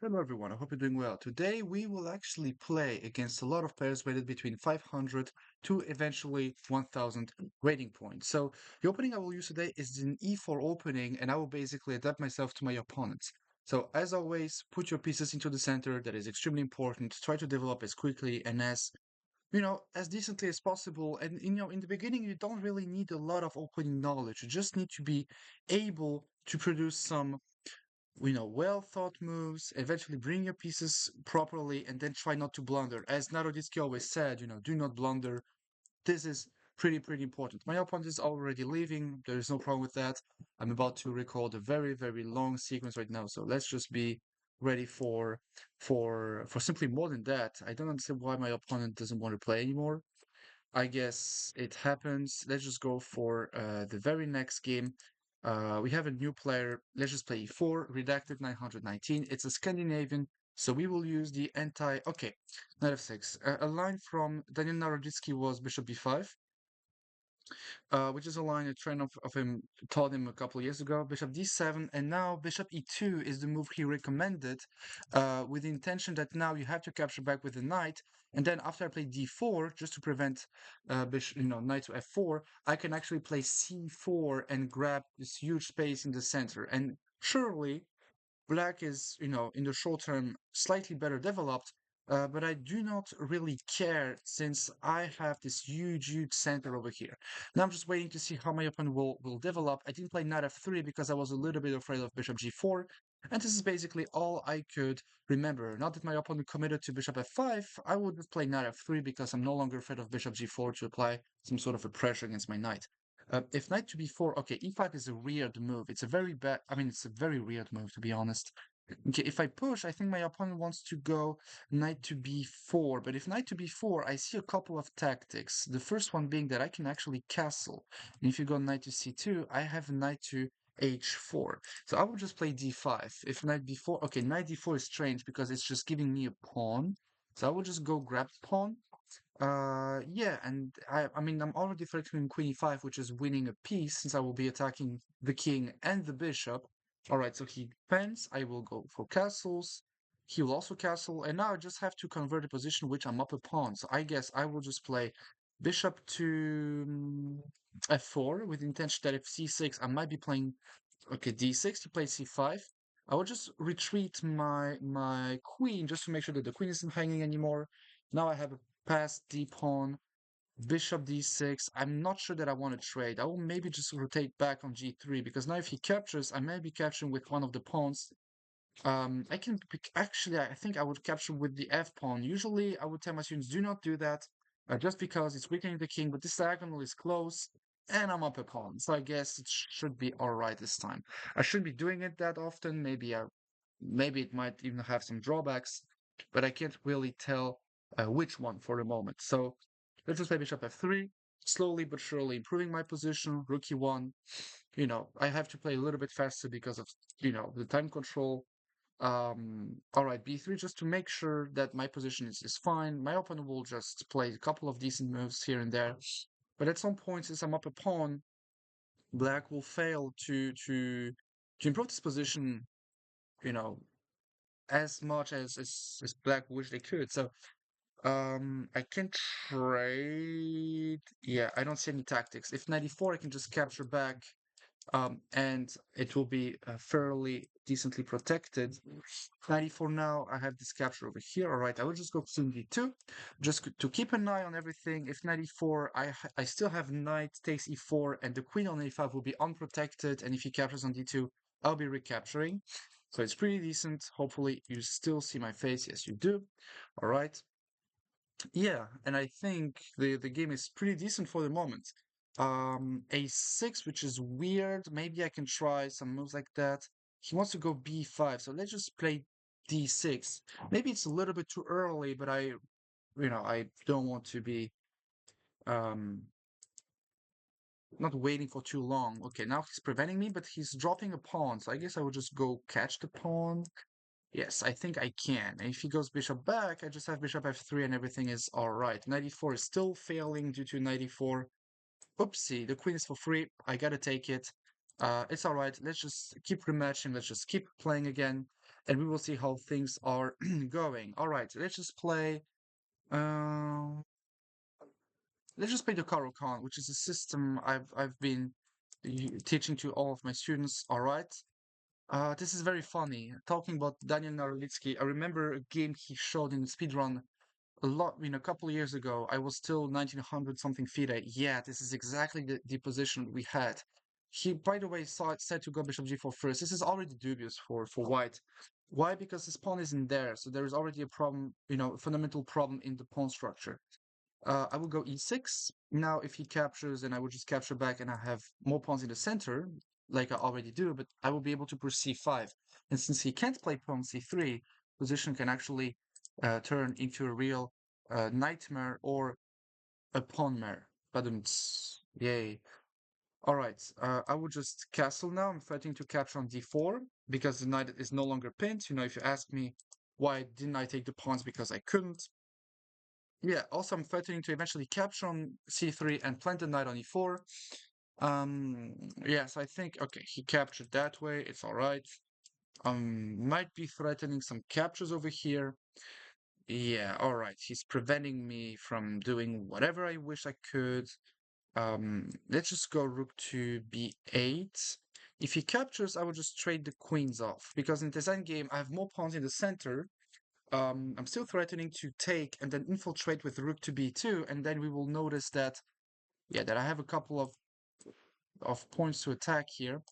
Hello everyone, I hope you're doing well. Today we will actually play against a lot of players rated between 500 to eventually 1000 rating points. So the opening I will use today is an E4 opening and I will basically adapt myself to my opponents. So as always, put your pieces into the center. That is extremely important. Try to develop as quickly and as decently as possible. And in the beginning you don't really need a lot of opening knowledge. You just need to be able to produce some well thought moves, eventually bring your pieces properly, and then try not to blunder. As Naroditsky always said, do not blunder. This is pretty important. My opponent is already leaving. There is no problem with that. I'm about to record a very long sequence right now, so let's just be ready for simply more than that. I don't understand why my opponent doesn't want to play anymore. I guess it happens. Let's just go for the very next game. We have a new player. Let's just play e4, redacted 919. It's a Scandinavian, so we will use the Okay, knight f6. A line from Daniel Naroditsky was bishop b5, which is a line a trainer of him taught him a couple of years ago. Bishop d7, and now bishop e2 is the move he recommended, with the intention that now you have to capture back with the knight. And then after I play d4, just to prevent bishop, knight to f4, I can actually play c4 and grab this huge space in the center. And surely Black is, in the short term, slightly better developed, but I do not really care since I have this huge center over here. Now I'm just waiting to see how my opponent will develop. I didn't play knight f3 because I was a little bit afraid of bishop g4, and this is basically all I could remember. Now that my opponent committed to bishop f5, I would just play knight f3 because I'm no longer afraid of bishop g4 to apply some sort of a pressure against my knight. If knight to b4, okay, e5 is a weird move. It's a very bad, I mean, it's a very weird move, to be honest. Okay, if I push, I think my opponent wants to go knight to b4, but if knight to b4, I see a couple of tactics. The first one being that I can actually castle. And if you go knight to c2, I have knight to h4. So I will just play d5. If knight b4, okay, knight d4 is strange because it's just giving me a pawn. So I will just go grab pawn. Yeah, and I mean, I'm already threatening queen e5, which is winning a piece since I will be attacking the king and the bishop. All right, so he defends. I will go for castles. He will also castle, and now I just have to convert a position which I'm up a pawn. So I guess I will just play bishop to f4 with the intention that if c6, I might be playing okay d6 to play c5. I will just retreat my queen just to make sure that the queen isn't hanging anymore. Now I have a passed d pawn, bishop d6. I'm not sure that I want to trade. I will maybe just rotate back on g3 because now if he captures, I may be capturing with one of the pawns. I can actually, I think I would capture with the f pawn. Usually, I would tell my students do not do that, just because it's weakening the king. But this diagonal is close, and I'm up a pawn, so I guess it should be all right this time. I shouldn't be doing it that often. Maybe it might even have some drawbacks, but I can't really tell which one for the moment. So let's just play bishop f3, slowly but surely improving my position. Rook e1. I have to play a little bit faster because of the time control. All right, b3 just to make sure that my position is fine. My opponent will just play a couple of decent moves here and there, but at some point, since I'm up a pawn, black will fail to improve this position. You know, as much as black wish they could. So I can trade. Yeah, I don't see any tactics. If 94, I can just capture back, and it will be fairly decently protected. 94 now, I have this capture over here. All right, I will just go to d2, just to keep an eye on everything. If 94, I still have knight takes e4, and the queen on a5 will be unprotected, and if he captures on d2, I'll be recapturing. So it's pretty decent. Hopefully you still see my face. Yes, you do. All right. Yeah, and I think the game is pretty decent for the moment. A6, which is weird. Maybe I can try some moves like that. He wants to go b5, so let's just play d6. Maybe it's a little bit too early, but I don't want to be um not waiting for too long. Okay, now he's preventing me, but he's dropping a pawn, so I guess I will just go catch the pawn. Yes, I think I can. And if he goes bishop back, I just have bishop f3 and everything is all right. 94 is still failing due to 94. Oopsie, the queen is for free. I gotta take it. It's all right. Let's just keep rematching. Let's just keep playing again. and we will see how things are going. All right, let's just play. Uh, let's just play the Karo Khan, which is a system I've been teaching to all of my students. All right. This is very funny. Talking about Daniel Narolitsky, I remember a game he showed in the speedrun a lot, a couple of years ago. I was still 1900 something FIDE. Yeah, this is exactly the position we had. He, by the way, said to go bishop g4 first. This is already dubious for white. Why? Because his pawn isn't there, so there is already a problem, a fundamental problem in the pawn structure. I will go e6. Now, if he captures, then I will just capture back and I have more pawns in the center, like I already do, but I will be able to push c5. And since he can't play pawn c3, position can actually turn into a real nightmare or a pawn mare. Badumts. Yay. All right, I will just castle now. I'm threatening to capture on d4 because the knight is no longer pinned. If you ask me why didn't I take the pawns, because I couldn't. Yeah, also I'm threatening to eventually capture on c3 and plant the knight on e4. Yeah, so I think, okay, he captured that way, it's all right. Might be threatening some captures over here. Yeah, all right, he's preventing me from doing whatever I wish I could. Let's just go rook to b8. If he captures, I will just trade the queens off, because in this endgame, I have more pawns in the center. I'm still threatening to take and then infiltrate with rook to b2, and then we will notice that, yeah, that I have a couple of points to attack here.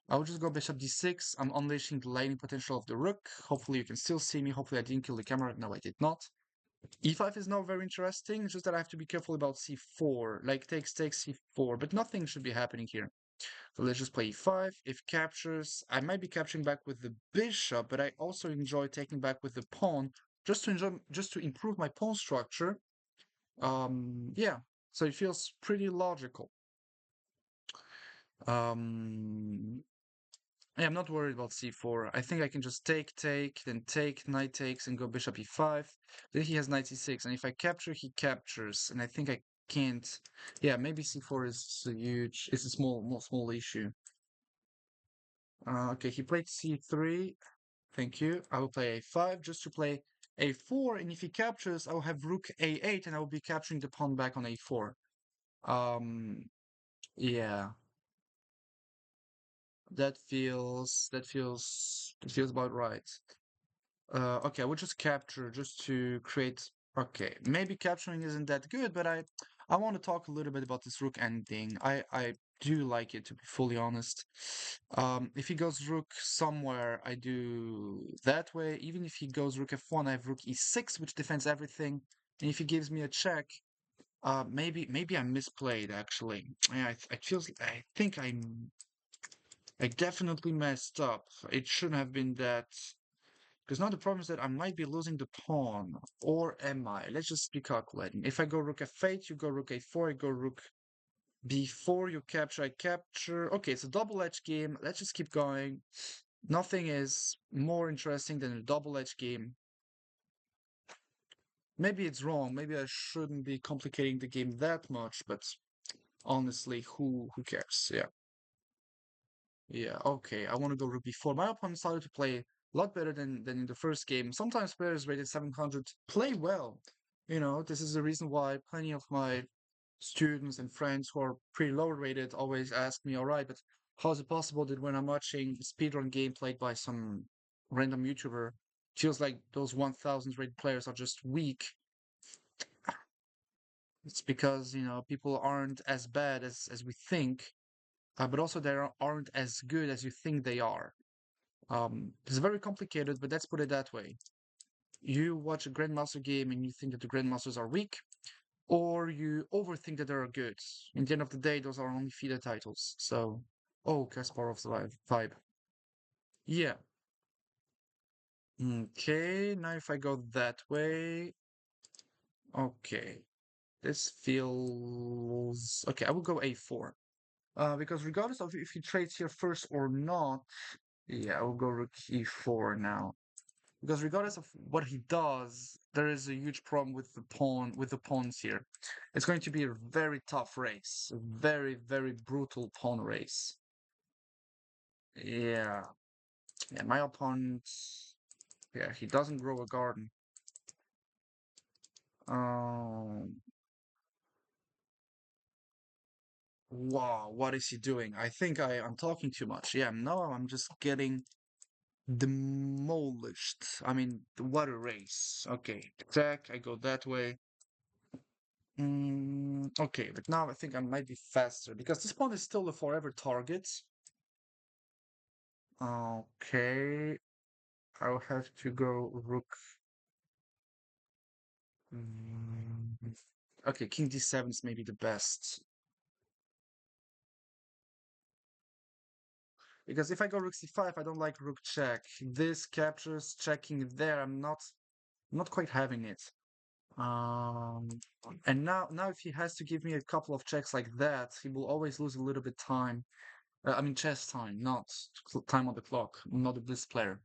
I'll just go bishop d6. I'm unleashing the laning potential of the rook. Hopefully you can still see me. Hopefully I didn't kill the camera. No, I did not. e5 is now very interesting. It's just that I have to be careful about c4. Like takes c4, but nothing should be happening here. So let's just play e5. If captures, I might be capturing back with the bishop, but I also enjoy taking back with the pawn just to improve my pawn structure. Yeah, so it feels pretty logical. Um, yeah, I'm not worried about c4. I think I can just take, then take, knight takes, and go bishop e5. Then he has knight c6, and if I capture, he captures, and I think I can't. Yeah, maybe c4 is it's a small issue. Okay, he played c3. Thank you. I will play a5 just to play a4, and if he captures, I'll have rook a8, and I will be capturing the pawn back on a4. Um, yeah, that feels about right. Okay, I will just capture just to create. Okay, maybe capturing isn't that good, but I want to talk a little bit about this rook ending. I do like it, to be fully honest. If he goes rook somewhere, I do that way. Even if he goes rook f1, I have rook e6, which defends everything. And if he gives me a check, maybe I misplayed actually. Yeah, I think I definitely messed up. It shouldn't have been that. Because now the problem is that I might be losing the pawn. Or am I? Let's just be calculating. If I go rook f8, you go rook a4, I go rook b4, you capture, I capture. Okay, it's a double-edged game. Let's just keep going. Nothing is more interesting than a double-edged game. Maybe it's wrong. Maybe I shouldn't be complicating the game that much, but honestly, who cares? Yeah. Yeah, okay. I want to go rook b4. My opponent started to play a lot better than in the first game. Sometimes players rated 700 play well. This is the reason why plenty of my students and friends who are pretty low rated always ask me, all right, but how is it possible that when I'm watching a speedrun game played by some random YouTuber, it feels like those 1000 rated players are just weak? It's because, people aren't as bad as we think, but also they aren't as good as you think they are. It's very complicated, but let's put it that way. You watch a Grandmaster game and you think that the Grandmasters are weak, or you overthink that they're good. In the end of the day, those are only FIDE titles. So, oh, Kasparov's vibe. Yeah. Okay, now if I go that way, okay, this feels okay. I will go a4. Because regardless of if he trades here first or not, yeah, I will go rook e4 now. Because regardless of what he does, there is a huge problem with the pawns here. It's going to be a very tough race, a very, very brutal pawn race. Yeah, yeah. My opponent. Yeah, he doesn't grow a garden. Um, wow, what is he doing? I think I'm talking too much. Yeah, no, I'm just getting demolished. I mean, what a race. Okay, attack, I go that way. Okay, but now I think I might be faster because this pawn is still a forever target. Okay, I'll have to go rook. Mm, okay, king d7 is maybe the best. Because if I go rook c5, I don't like rook check. This captures checking there. I'm not quite having it. Um, and now if he has to give me a couple of checks like that, he will always lose a little bit time. I mean chess time, not time on the clock. I'm not a bliss player.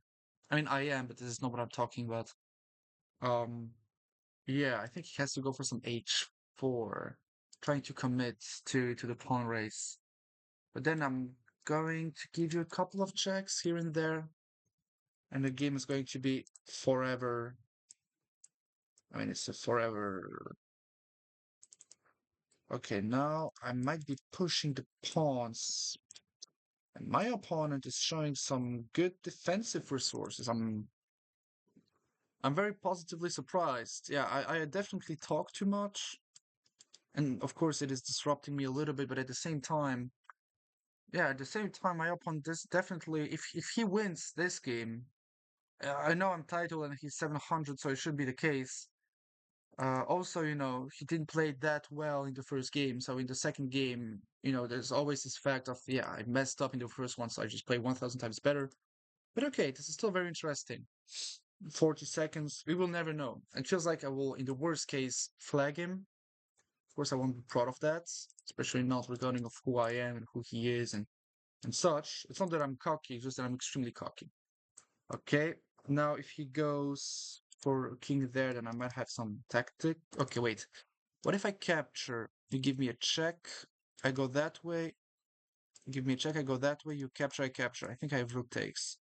I mean I am, but this is not what I'm talking about. Um, yeah, I think he has to go for some h4, trying to commit to the pawn race. But then I'm going to give you a couple of checks here and there, and the game is going to be forever. I mean, it's a forever. Okay, now I might be pushing the pawns, and my opponent is showing some good defensive resources. I'm very positively surprised. Yeah, I definitely talk too much, and of course it is disrupting me a little bit, but at the same time, yeah, at the same time, my opponent is definitely, if he wins this game, I know I'm title and he's 700, so it should be the case. Also, he didn't play that well in the first game. So in the second game, there's always this fact of, yeah, I messed up in the first one, so I just play 1,000 times better. But okay, this is still very interesting. 40 seconds, we will never know. It feels like I will, in the worst case, flag him. Of course, I won't be proud of that, especially not regarding of who I am and who he is and such. It's not that I'm cocky, it's just that I'm extremely cocky. Okay, now if he goes for king there, then I might have some tactic. Okay, wait. What if I capture? You give me a check. I go that way. You give me a check. I go that way. You capture. I capture. I think I have rook takes.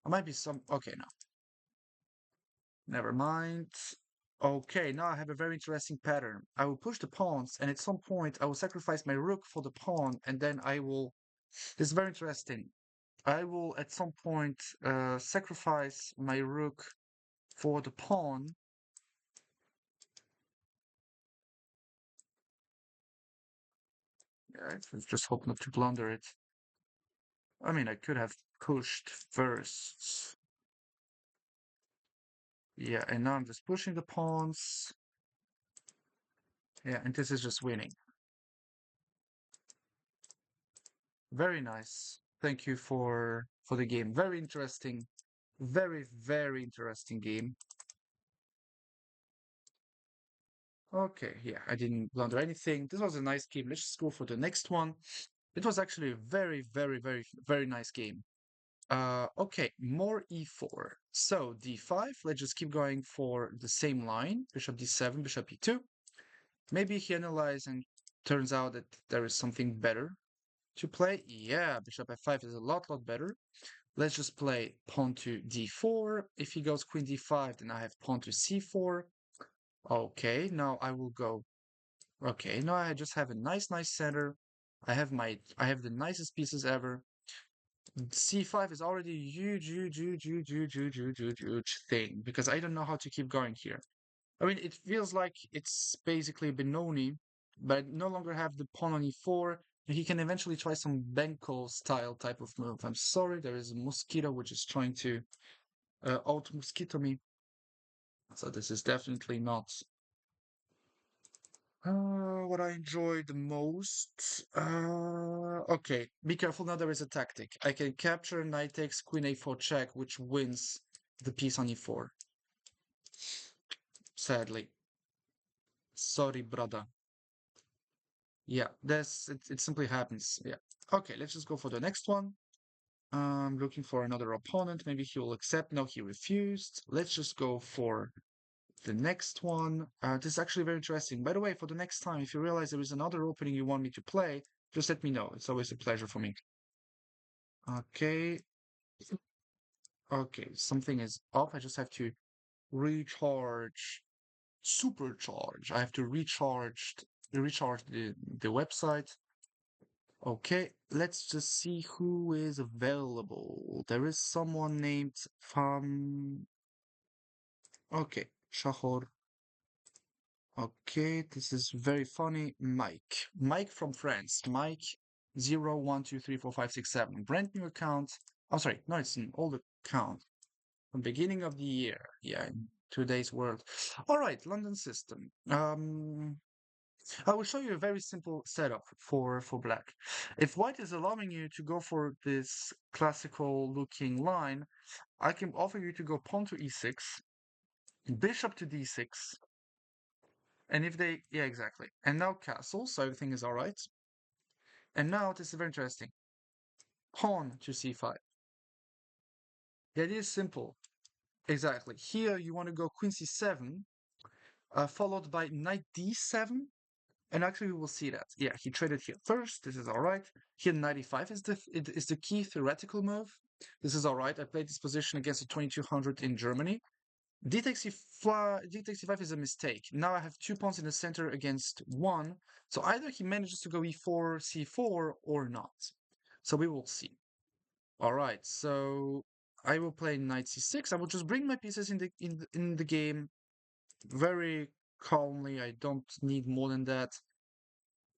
I might be some. Okay, no. Never mind. Okay, now I have a very interesting pattern. I will push the pawns, and at some point I will sacrifice my rook for the pawn, and then I will. This is very interesting. I will at some point sacrifice my rook for the pawn. Yeah, I just hope not to blunder it. I mean, I could have pushed first. Yeah, and now I'm just pushing the pawns. Yeah, and this is just winning. Very nice. Thank you for the game. Very interesting. Very, very interesting game. Okay, yeah, I didn't blunder anything. This was a nice game. Let's just go for the next one. It was actually a very, very, very, very nice game. Okay, more e4. So d5, let's just keep going for the same line. Bishop d7, bishop e2. Maybe he analyzes and turns out that there is something better to play. Yeah, bishop f5 is a lot better. Let's just play pawn to d4. If he goes queen d5, then I have pawn to c4. Okay, now I will go. Okay, now I just have a nice center. I have the nicest pieces ever. C5 is already a huge thing because I don't know how to keep going here. I mean, it feels like it's basically Benoni, but I no longer have the pawn on e4. He can eventually try some Benko style type of move. I'm sorry, there is a mosquito which is trying to out mosquito me. So this is definitely not what I enjoy the most. Okay, be careful. Now there is a tactic. I can capture knight takes queen a4 check, which wins the piece on e4. Sadly. Sorry, brother. Yeah, it simply happens. Yeah. Okay, let's just go for the next one. I'm looking for another opponent. Maybe he will accept. No, he refused. Let's just go for the next one. This is actually very interesting. By the way, for the next time, if you realize there is another opening you want me to play, just let me know. It's always a pleasure for me. Okay. Okay, something is up. I just have to recharge, supercharge. I have to recharge the website. Okay, let's just see who is available. There is someone named Fam. Okay, Shahor. Okay, this is very funny. Mike. Mike from France. Mike 01234567. Brand new account. Oh, sorry. No, it's an old account from beginning of the year. Yeah, in today's world. All right, London system. I will show you a very simple setup for black. If white is allowing you to go for this classical looking line, I can offer you to go pawn to e6, bishop to d6, and if they, yeah, exactly. And now castle, so everything is all right. And now this is very interesting. Pawn to c5. The idea is simple. Exactly. Here you want to go queen c7, followed by knight d7. And actually, we will see that. Yeah, he traded here first. This is all right. Here, 95 is the key theoretical move. This is all right. I played this position against the 2200 in Germany. D takes c5, D takes c5 is a mistake. Now I have two pawns in the center against one. So either he manages to go e4, c4, or not. So we will see. All right. So I will play knight c6. I will just bring my pieces in the game very calmly. I don't need more than that.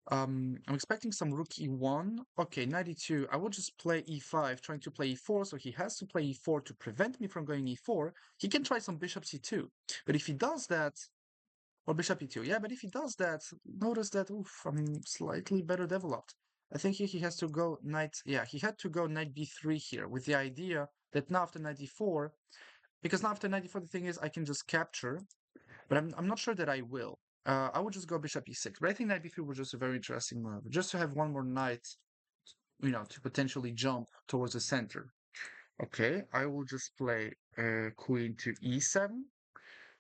I'm expecting some rook e1. Okay, 92. I will just play e5, trying to play e4, so he has to play e4 to prevent me from going e4. He can try some bishop c2. But if he does that, or bishop e2, yeah, but if he does that, notice that, oof, I'm slightly better developed. I think here he has to go knight, yeah, he had to go knight b3 here, with the idea that now after knight e4, because now after knight e4, the thing is I can just capture, but I'm not sure that I will. I would just go bishop e6, but I think knight b3 was just a very interesting move, just to have one more knight, to potentially jump towards the center. Okay, I will just play queen to e7.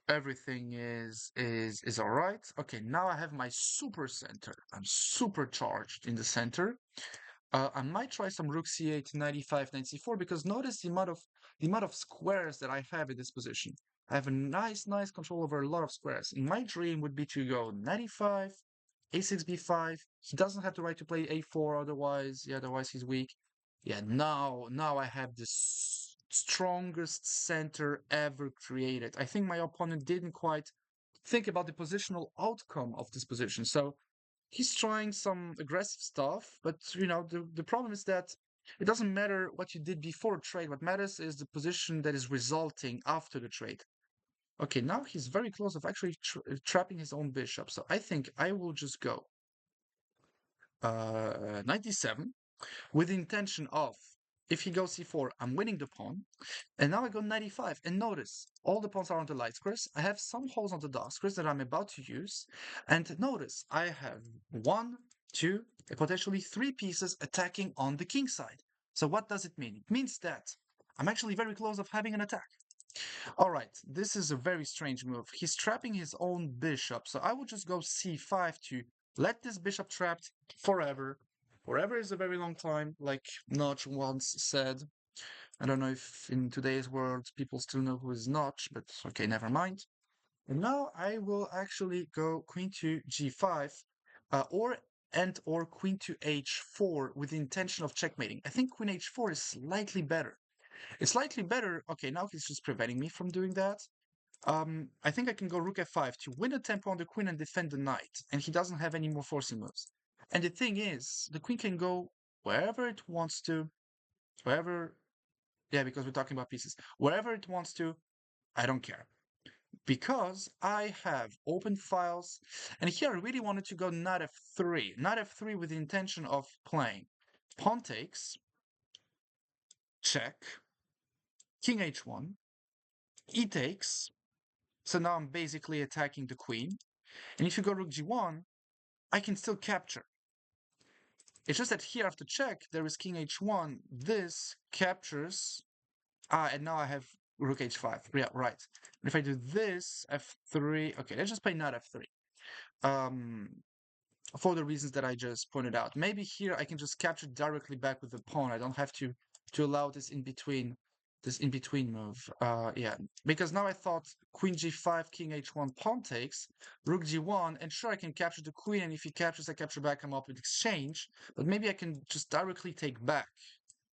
Everything is all right. Okay, now I have my super center. I'm supercharged in the center. I might try some rook c8, 95, knight c4 because notice the amount of squares that I have in this position. I have a nice control over a lot of squares. In my dream would be to go 95, a6, b5. He doesn't have the right to play a4, otherwise he's weak. Yeah, now I have the strongest center ever created. I think my opponent didn't quite think about the positional outcome of this position. So he's trying some aggressive stuff, but the problem is that it doesn't matter what you did before trade. What matters is the position that is resulting after the trade. Okay, now he's very close of actually trapping his own bishop. So I think I will just go 97 with the intention of, if he goes c4, I'm winning the pawn. And now I go 95. And notice, all the pawns are on the light squares. I have some holes on the dark squares that I'm about to use. And notice, I have one, two, and potentially three pieces attacking on the king side. So what does it mean? It means that I'm actually very close of having an attack. All right, this is a very strange move. He's trapping his own bishop, so I would just go c5 to let this bishop trapped forever. Forever is a very long time, like Notch once said. I don't know if in today's world people still know who is Notch, but okay, never mind. And now I will actually go queen to g5, or queen to h4 with the intention of checkmating. I think queen h4 is slightly better. It's slightly better. Okay, now he's just preventing me from doing that. I think I can go rook f5 to win a tempo on the queen and defend the knight, and he doesn't have any more forcing moves. And the thing is, the queen can go wherever it wants to, wherever, yeah, because we're talking about pieces, wherever it wants to, I don't care. Because I have open files, and here I really wanted to go knight f3, knight f3 with the intention of playing pawn takes, check, king h1, e takes, so now I'm basically attacking the queen. And if you go rook g1, I can still capture. It's just that here after check, there is king h1. This captures. And now I have rook h5. Yeah, right. And if I do this, f3. Okay, let's just play knight f3. For the reasons that I just pointed out. Maybe here I can just capture directly back with the pawn. I don't have to allow this in between. this in between move. Yeah, because now I thought queen g5, king h1, pawn takes, rook g1, and sure I can capture the queen, and if he captures, I capture back, I'm up with exchange. But maybe I can just directly take back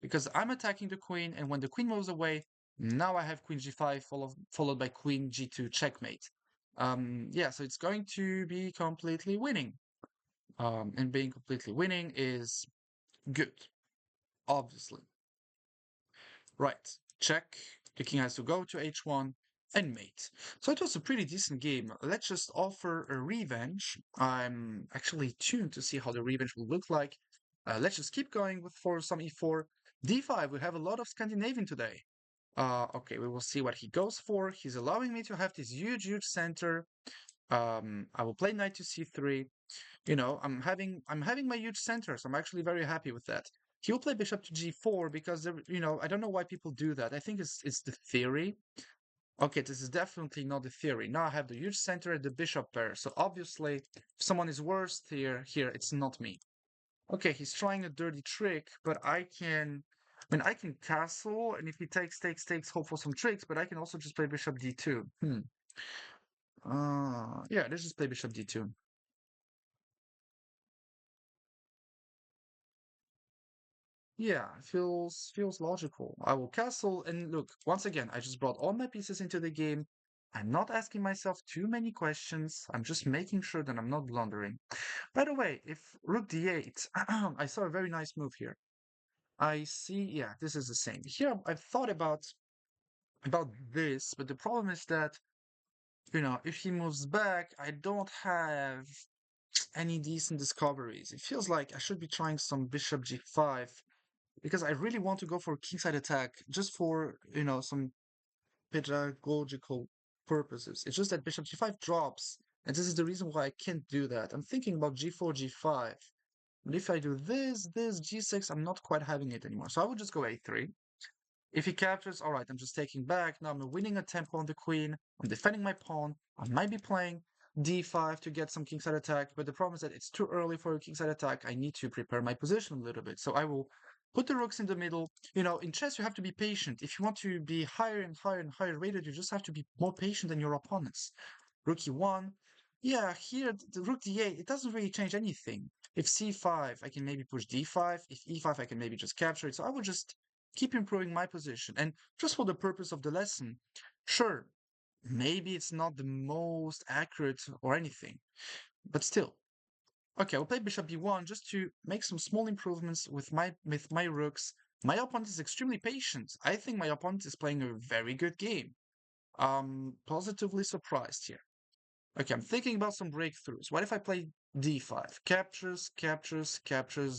because I'm attacking the queen, and when the queen moves away, now I have queen g5 followed by queen g2 checkmate. Yeah, so it's going to be completely winning. And being completely winning is good, obviously. Right, check. The king has to go to h1 and mate. So it was a pretty decent game. Let's just offer a revenge. I'm actually tuned to see how the revenge will look like. Let's just keep going with for some e4. d5, we have a lot of Scandinavian today. Okay, we will see what he goes for. He's allowing me to have this huge center. I will play knight to c3. You know, I'm having my huge center, so I'm actually very happy with that. He'll play bishop to g4 because I don't know why people do that. I think it's the theory. Okay, this is definitely not the theory. Now I have the huge center and the bishop pair. So obviously, if someone is worse here, it's not me. Okay, he's trying a dirty trick, but I can castle, and if he takes, hope for some tricks, but I can also just play bishop d2. Yeah, let's just play bishop d2. Yeah, feels logical. I will castle, and look, once again, I just brought all my pieces into the game. I'm not asking myself too many questions. I'm just making sure that I'm not blundering. By the way, if rook d8, I saw a very nice move here. I see, yeah, this is the same. Here, I've thought about this, but the problem is that, if he moves back, I don't have any decent discoveries. It feels like I should be trying some bishop g5 because I really want to go for kingside attack just for, some pedagogical purposes. It's just that bishop g5 drops, and this is the reason why I can't do that. I'm thinking about g4, g5. But if I do this, g6, I'm not quite having it anymore. So I would just go a3. If he captures, all right, I'm just taking back. Now I'm winning a tempo on the queen. I'm defending my pawn. I might be playing d5 to get some kingside attack, but the problem is that it's too early for a kingside attack. I need to prepare my position a little bit. So I will put the rooks in the middle. In chess, you have to be patient. If you want to be higher and higher and higher rated, you just have to be more patient than your opponents. Rook e1. Yeah, here, the rook d8, it doesn't really change anything. If c5, I can maybe push d5. If e5, I can maybe just capture it. So I would just keep improving my position. And just for the purpose of the lesson, sure, maybe it's not the most accurate or anything, but still. Okay, I'll play bishop b1 just to make some small improvements with my rooks. My opponent is extremely patient. I think my opponent is playing a very good game. I'm positively surprised here. Okay, I'm thinking about some breakthroughs. What if I play d5? Captures,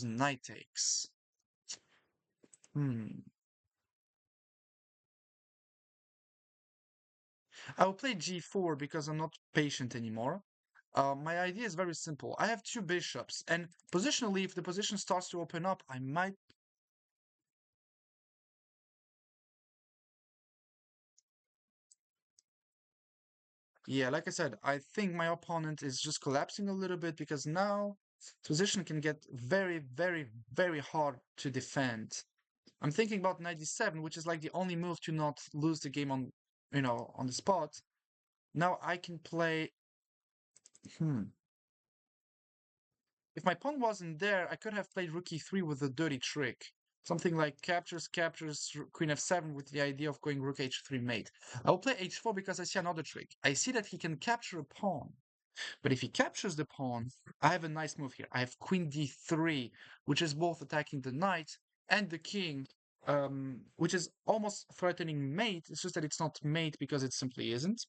knight takes. Hmm. I will play g4 because I'm not patient anymore. My idea is very simple. I have two bishops, and positionally, if the position starts to open up, I might. Yeah, like I said, I think my opponent is just collapsing a little bit because now position can get very hard to defend. I'm thinking about 97, which is like the only move to not lose the game on the spot. Now I can play. Hmm. If my pawn wasn't there, I could have played rook e3 with a dirty trick. Something like captures queen f7 with the idea of going rook h3 mate. I will play h4 because I see another trick. I see that he can capture a pawn. But if he captures the pawn, I have a nice move here. I have queen d3, which is both attacking the knight and the king, which is almost threatening mate. It's just that it's not mate because it simply isn't.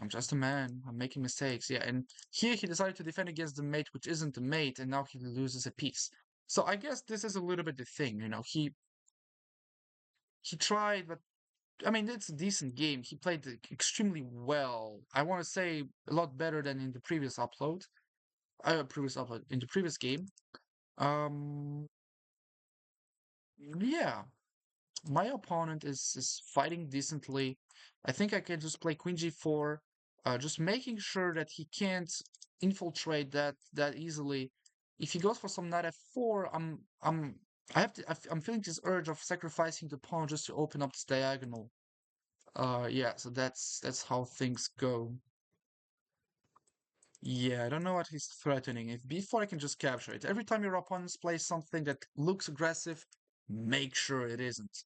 I'm just a man. I'm making mistakes. Yeah, and here he decided to defend against the mate, which isn't the mate, and now he loses a piece. So I guess this is a little bit the thing, He tried, but I mean it's a decent game. He played extremely well. I want to say a lot better than in the previous upload. In the previous game. Um, yeah, my opponent is fighting decently. I think I can just play queen g4, just making sure that he can't infiltrate that easily. If he goes for some knight f4, I'm feeling this urge of sacrificing the pawn just to open up this diagonal. Yeah, so that's how things go. Yeah, I don't know what he's threatening. If b4, I can just capture it. Every time your opponents play something that looks aggressive, make sure it isn't.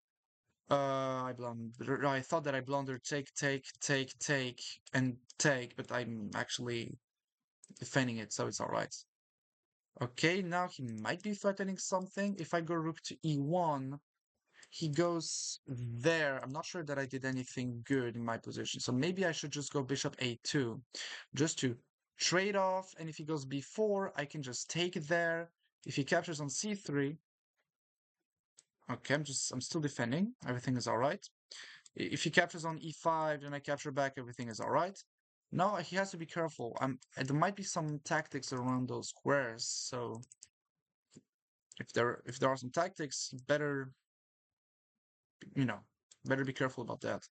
I blunder. I thought that I blundered take, and take, but I'm actually defending it, so it's alright. Okay, now he might be threatening something. If I go rook to e1, he goes there. I'm not sure that I did anything good in my position, so maybe I should just go bishop a2, just to trade off. And if he goes b4, I can just take it there. If he captures on c3, okay, I'm still defending. Everything is all right. If he captures on e5, then I capture back. Everything is all right. Now he has to be careful. There might be some tactics around those squares. So if there are some tactics, better you know better be careful about that.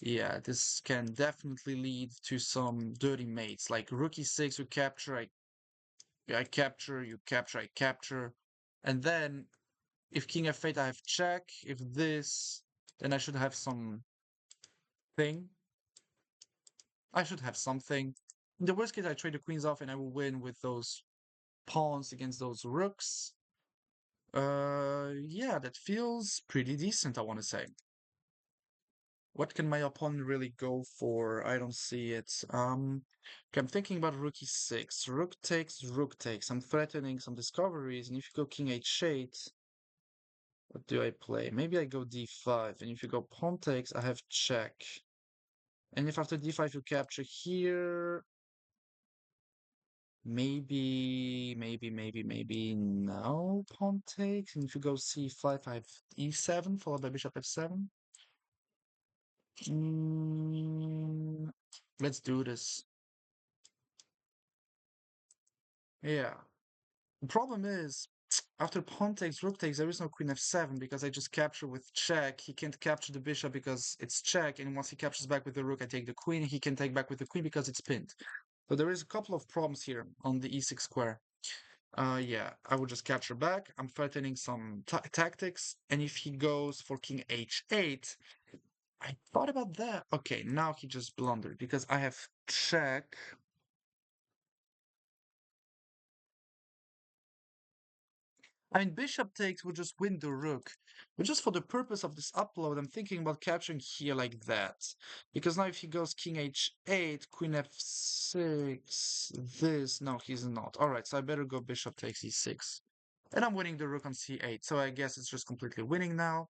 Yeah, this can definitely lead to some dirty mates like rook e6. You capture, I capture, you capture, I capture, and then if king f8, I have check. If this, then I should have some thing. I should have something. In the worst case, I trade the queens off and I will win with those pawns against those rooks. Yeah, that feels pretty decent, I want to say. What can my opponent really go for? I don't see it. Okay, I'm thinking about rook e6. Rook takes, rook takes. I'm threatening some discoveries, and if you go king h8, what do I play? Maybe I go d5, and if you go pawn takes, I have check. And if after d5 you capture here, maybe no pawn takes. And if you go c5, I have e7 followed by bishop f7. Mm, let's do this. Yeah. The problem is, after pawn takes, rook takes, there is no queen f7 because I just capture with check. He can't capture the bishop because it's check, and once he captures back with the rook, I take the queen. He can take back with the queen because it's pinned. So there is a couple of problems here on the e6 square. Yeah, I would just capture back. I'm threatening some tactics, and if he goes for king h8, I thought about that. Okay, now he just blundered because I have check. I mean, bishop takes would just win the rook. But just for the purpose of this upload, I'm thinking about capturing here like that. Because now if he goes king h8, queen f6, this, no, he's not. Alright, so I better go bishop takes e6. And I'm winning the rook on c8, so I guess it's just completely winning now.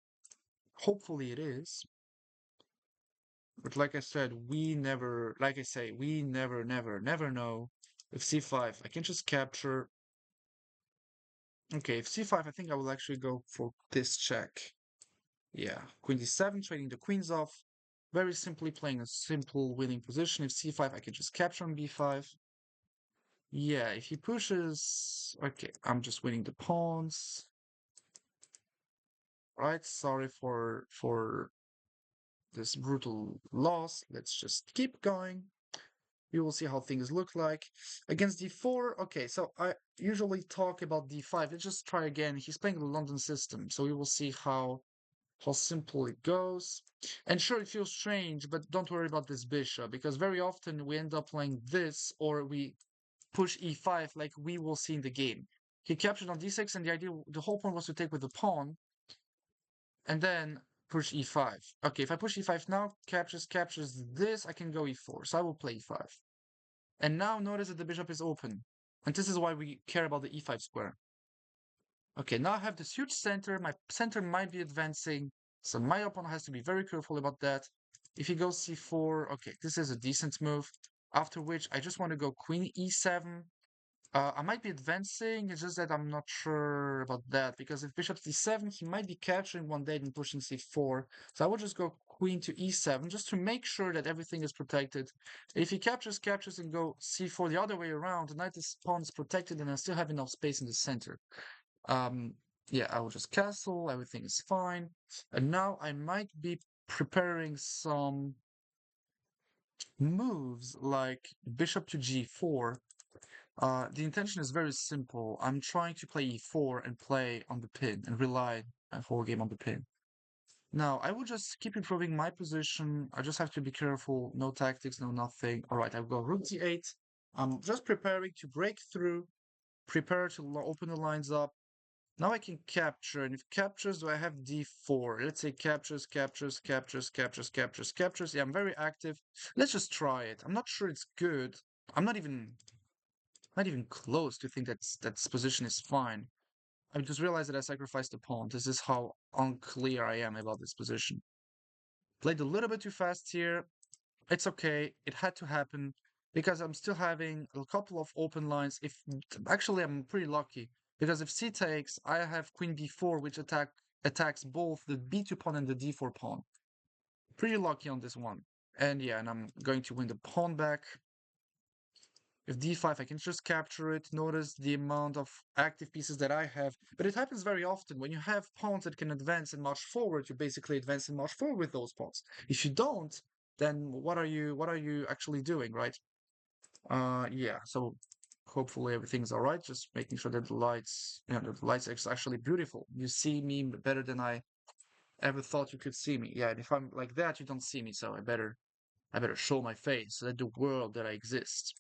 Hopefully it is. But like I said, we never know. If c5, I can just capture. Okay, if c5, I think I will actually go for this check. Yeah, queen d7, trading the queens off. Very simply playing a simple winning position. If c5, I can just capture on b5. Yeah, if he pushes... Okay, I'm just winning the pawns. Right, sorry for this brutal loss. Let's just keep going. We will see how things look like. Against d4, okay, so I usually talk about d5. Let's just try again. He's playing the London system, so we will see how simple it goes. And sure, it feels strange, but don't worry about this bishop, because very often we end up playing this, or we push e5 like we will see in the game. He captured on d6, and the whole point was to take with the pawn, and then push e5. Okay, if I push e5 now, captures this, I can go e4, so I will play e5. And now notice that the bishop is open. And this is why we care about the e5 square. Okay, now I have this huge center. My center might be advancing, so my opponent has to be very careful about that. If he goes c4, okay, this is a decent move. After which, I just want to go queen e7. I might be advancing, it's just that I'm not sure about that, because if bishop c7, he might be capturing one day and pushing c4. So I would just go queen to e7, just to make sure that everything is protected. If he captures and go c4 the other way around, the knight is pawn is protected and I still have enough space in the center. Um, yeah, I will just castle, everything is fine. And now I might be preparing some moves like bishop to g4. The intention is very simple. I'm trying to play e4 and play on the pin and rely a whole game on the pin. Now, I will just keep improving my position. I just have to be careful. No tactics, no nothing. All right, I've got rook d8. I'm just preparing to break through, prepare to open the lines up. Now I can capture, and if captures, do I have d4? Let's say captures, captures, captures, captures, captures, captures. Yeah, I'm very active. Let's just try it. I'm not sure it's good. I'm not even close to think that position is fine. I just realized that I sacrificed a pawn. This is how unclear I am about this position. Played a little bit too fast here. It's okay. It had to happen because I'm still having a couple of open lines. If actually I'm pretty lucky because if c takes, I have queen b4, which attacks both the b2 pawn and the d4 pawn. Pretty lucky on this one. And yeah, and I'm going to win the pawn back. If d5, I can just capture it. Notice the amount of active pieces that I have. But it happens very often. When you have pawns that can advance and march forward, you basically advance and march forward with those pawns. If you don't, then what are you actually doing, right? Yeah, so hopefully everything's all right. Just making sure that the lights are actually beautiful. You see me better than I ever thought you could see me. Yeah, and if I'm like that, you don't see me, so I better show my face, let the world that I exist.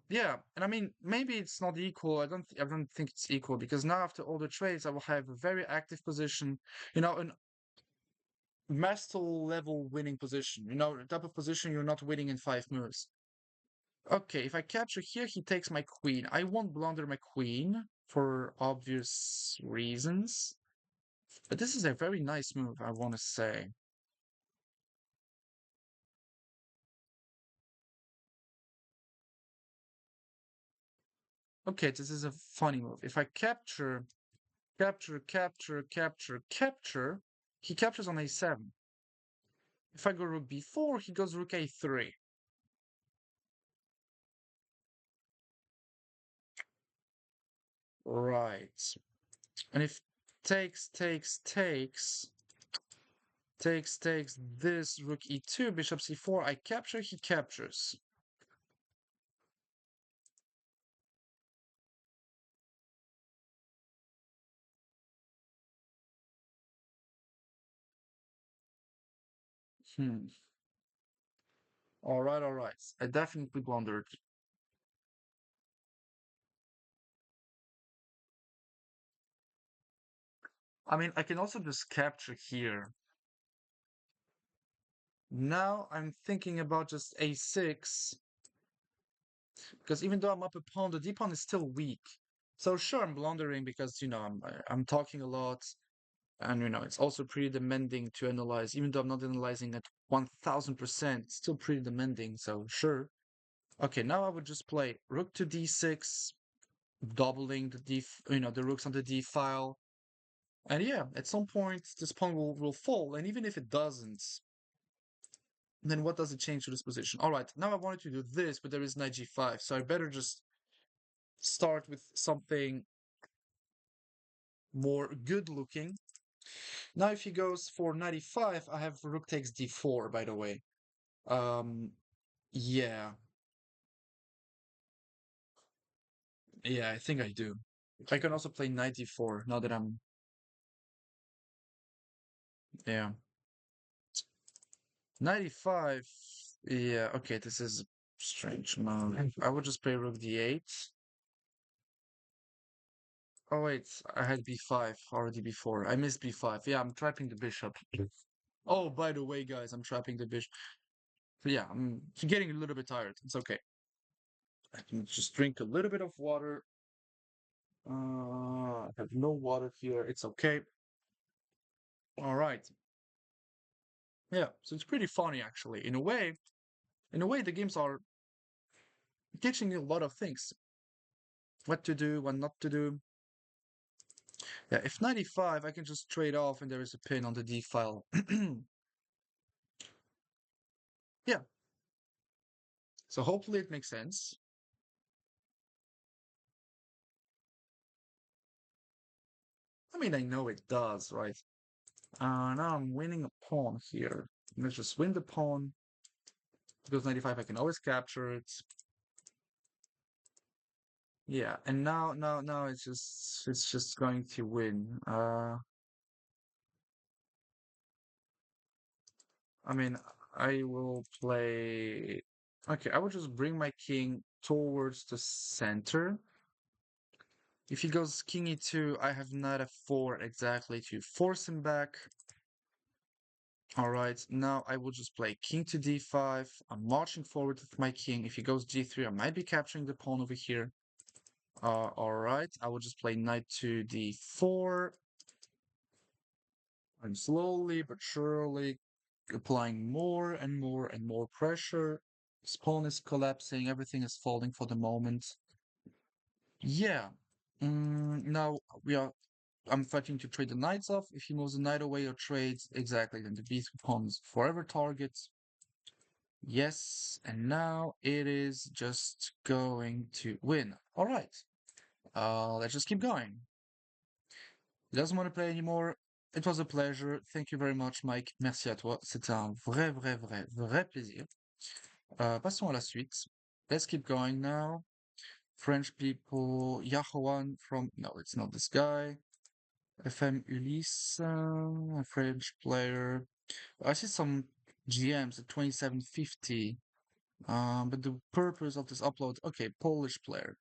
Yeah, and I mean, maybe it's not equal. I don't think it's equal because now after all the trades, I will have a very active position, an master level winning position. The type of position you're not winning in 5 moves. Okay, if I capture here, he takes my queen. I won't blunder my queen for obvious reasons, but this is a very nice move, I want to say. Okay, this is a funny move. If I capture, capture, capture, capture, capture, he captures on a7. If I go rook b4, he goes rook a3. Right. And if takes, takes, takes this rook e2, bishop c4, I capture, he captures. Hmm. All right, all right. I definitely blundered. I mean, I can also just capture here. Now I'm thinking about just a6, because even though I'm up a pawn, the d pawn is still weak. So sure, I'm blundering because I'm talking a lot, and it's also pretty demanding to analyze. Even though I'm not analyzing at 1000%, it's still pretty demanding. So sure. Okay, now I would just play rook to d6, doubling the rooks on the d file. And yeah, at some point this pawn will fall, and even if it doesn't, then what does it change to this position? All right, now I wanted to do this, but there is knight g5, so I better just start with something more good looking. Now if he goes for knight e5, I have rook takes d4, by the way. Um, yeah, yeah, I think I do. I can also play knight d4 now that yeah. Knight e5, yeah, okay, this is strange. No, I would just play rook d8. Oh wait, I had b5 already before. I missed b5. Yeah, I'm trapping the bishop. Oh, by the way, guys, I'm trapping the bishop. But yeah, I'm getting a little bit tired. It's okay. I can just drink a little bit of water. I have no water here. It's okay. All right. Yeah, so it's pretty funny actually. In a way, the games are teaching you a lot of things. What to do, what not to do. Yeah, if 95, I can just trade off and there is a pin on the D file. Yeah, so hopefully it makes sense. I mean, I know it does, right? Now I'm winning a pawn here. Let's just win the pawn. Because 95, I can always capture it. Yeah, and now it's just going to win. I mean, I will play. Okay, I will just bring my king towards the center. If he goes king e2, I have knight f4 exactly to force him back. All right, now I will just play king to d5. I'm marching forward with my king. If he goes g3, I might be capturing the pawn over here. All right, I will just play knight to d4. I'm slowly but surely applying more and more and more pressure. His pawn is collapsing. Everything is falling for the moment. Yeah. Now we are. I'm fighting to trade the knights off. If he moves the knight away or trades, exactly, then the b3 pawn is forever target. Yes, and now it is just going to win. All right. Let's just keep going. He doesn't want to play anymore. It was a pleasure. Thank you very much, Mike. Merci à toi. C'était un vrai plaisir. Passons à la suite. Let's keep going now. French people. Yahoan from. No, it's not this guy. FM Ulysse, a French player. I see some GMs at 2750. But the purpose of this upload. Okay, Polish player.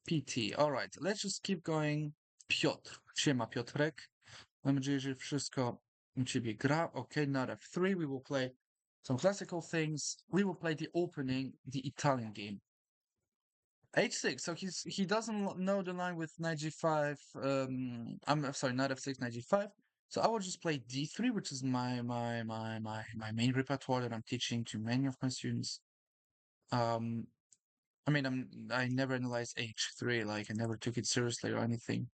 PT. All right, let's just keep going. Piotr. Siema Piotrek. Mam nadzieję, że wszystko u ciebie gra. Okay, not F3. We will play some classical things. We will play the opening, the Italian game. H6. So he doesn't know the line with knight g5. I'm sorry, knight f6, knight g5. So I will just play d3, which is my main repertoire that I'm teaching to many of my students. Um, I mean, I never analyzed h3, like I never took it seriously or anything.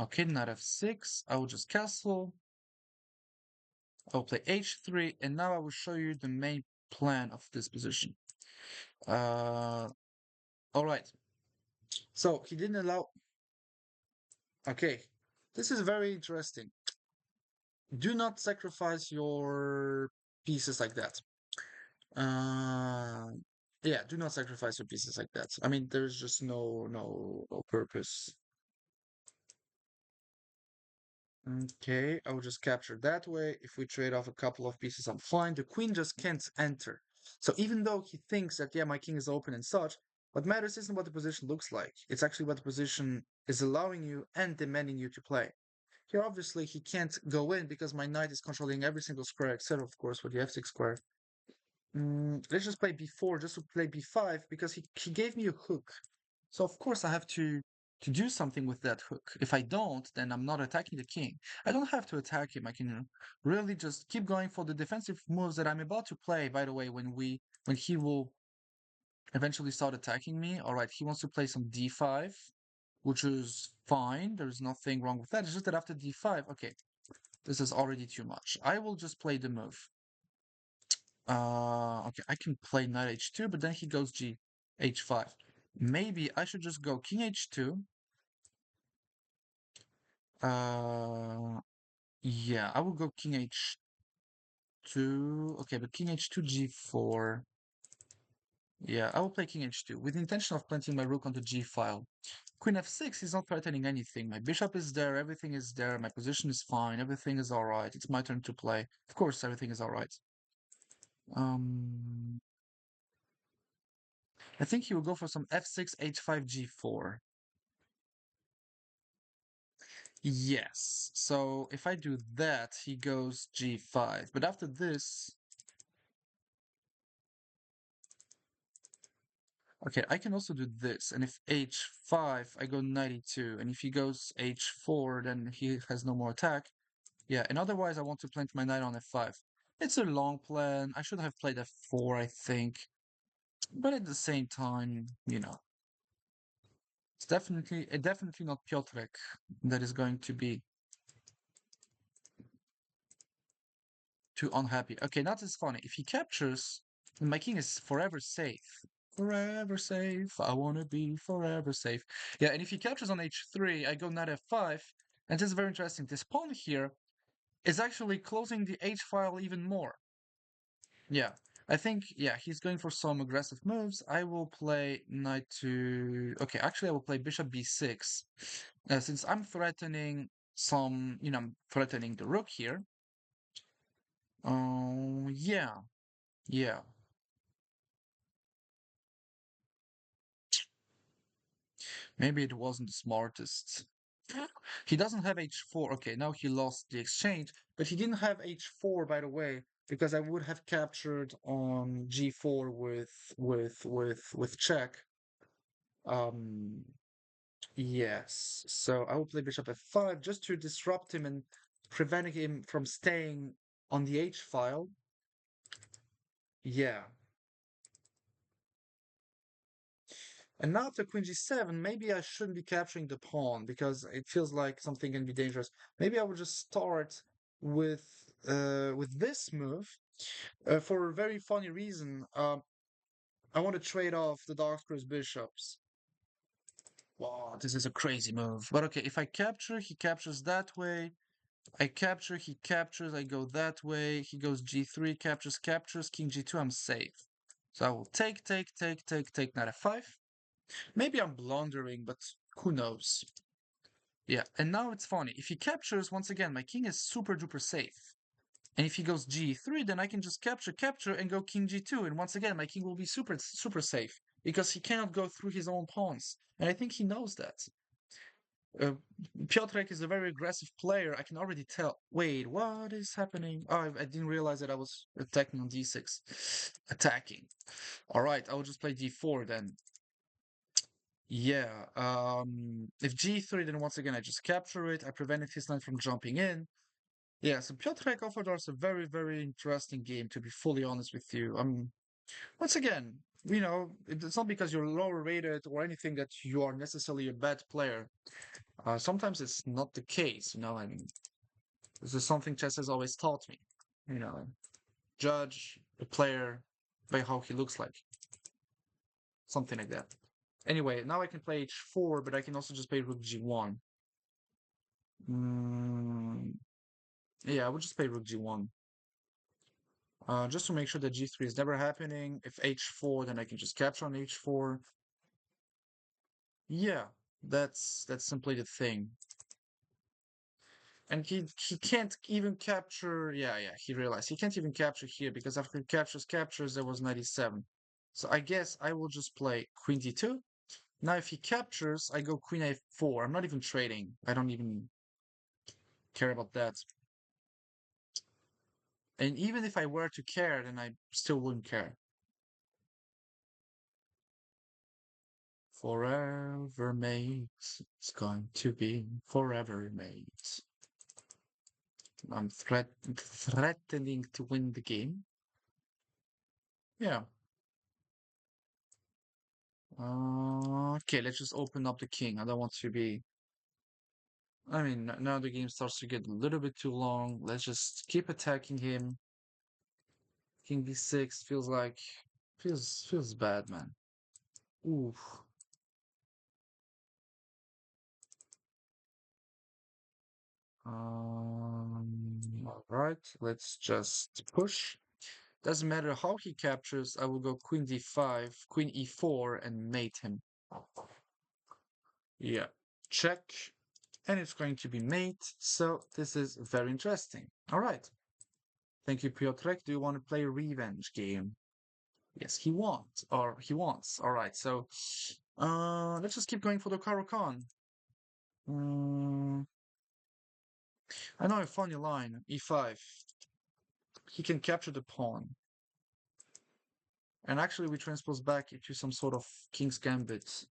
Okay, knight f6. I will just castle. I will play h3, and now I will show you the main plan of this position. All right. So he didn't allow. Okay, this is very interesting. Do not sacrifice your pieces like that. Uh, yeah, do not sacrifice your pieces like that. I mean, there's just no purpose. Okay, I will just capture that way. If we trade off a couple of pieces, I'm fine. The queen just can't enter. So even though he thinks that, yeah, my king is open and such, what matters isn't what the position looks like. It's actually what the position is allowing you and demanding you to play. Here, obviously, he can't go in because my knight is controlling every single square, except, of course, for the f6 square. Let's just play b4 just to play b5 because he gave me a hook. So, of course, I have to do something with that hook. If I don't, then I'm not attacking the king. I don't have to attack him. I can really just keep going for the defensive moves that I'm about to play, by the way, when he will eventually start attacking me. All right, he wants to play some d5, which is fine. There's nothing wrong with that. It's just that after d5, okay, this is already too much. I will just play the move. Okay, I can play knight h2, but then he goes h5. Maybe I should just go king h2. Yeah, I will go king h2. Okay, but king h2 g4. Yeah, I will play king h2 with the intention of planting my rook on the g file. Queen f6 is not threatening anything. My bishop is there, everything is there, my position is fine, everything is alright. It's my turn to play. Of course, everything is alright. I think he will go for some f6, h5, g4. Yes. So if I do that, he goes g5. But after this, okay, I can also do this. And if h5, I go 92. And if he goes h4, then he has no more attack. Yeah, and otherwise I want to plant my knight on f5. It's a long plan. I should have played f4, I think. But at the same time, it's definitely not Piotrek that is going to be too unhappy. Okay, now this is funny. If he captures, then my king is forever safe. Forever safe. I want to be forever safe. Yeah, and if he captures on h3, I go knight f5. And this is very interesting. This pawn here is actually closing the h file even more. Yeah. I think, yeah, he's going for some aggressive moves. I will play knight to... Okay, actually, I will play bishop b6. Since I'm threatening some, I'm threatening the rook here. Oh, yeah, yeah. Maybe it wasn't the smartest. He doesn't have h4. Okay, now he lost the exchange, but he didn't have h4, by the way, because I would have captured on g4 with check. Um, yes. So I will play bishop f5 just to disrupt him and prevent him from staying on the h file. Yeah. And now after queen g7, maybe I shouldn't be capturing the pawn because it feels like something can be dangerous. Maybe I would just start with with this move for a very funny reason. I want to trade off the dark cross bishops. Wow, this is a crazy move. But okay, if I capture, he captures that way. I capture, he captures, I go that way. He goes g3, captures, captures, king g2, I'm safe. So I will take, knight f5. Maybe I'm blundering, but who knows? Yeah, and now it's funny. If he captures, once again, my king is super duper safe. And if he goes g3, then I can just capture, and go king g2. And once again, my king will be super safe because he cannot go through his own pawns. And I think he knows that. Uh, Piotrek is a very aggressive player. I can already tell. Wait, what is happening? Oh, I didn't realize that I was attacking on d6. Attacking. All right, I will just play d4 then. Yeah, if g3, then once again I just capture it. I prevented his knight from jumping in. Yeah, so Piotrek offered us a very, very interesting game, to be fully honest with you. Once again, it's not because you're lower rated or anything that you are necessarily a bad player. Sometimes it's not the case, I mean, this is something chess has always taught me. You know, judge a player by how he looks like, something like that. Anyway, now I can play h4, but I can also just play rook g1. Mm, yeah, I would just play rook g1. Just to make sure that g3 is never happening. If h4, then I can just capture on h4. Yeah, that's simply the thing. And he can't even capture. Yeah, he realized he can't even capture here because after he captures, there was 97. So I guess I will just play queen d2. Now if he captures, I go queen a4. I'm not even trading. I don't even care about that. And even if I were to care, then I still wouldn't care. Forever mates. It's going to be forever mates. I'm threatening to win the game. Yeah. Okay, let's just open up the king. I don't want to be. I mean, now the game starts to get a little bit too long. Let's just keep attacking him. King d6 feels bad, man. Oof. All right, let's just push. Doesn't matter how he captures, I will go queen d5, queen e4, and mate him. Yeah, check. And it's going to be mate, so this is very interesting. All right. Thank you, Piotrek. Do you want to play a revenge game? Yes, he wants. All right, so let's just keep going for the Caro-Kann. Mm, I know a funny line, e5. He can capture the pawn. And actually, we transpose back into some sort of King's Gambit.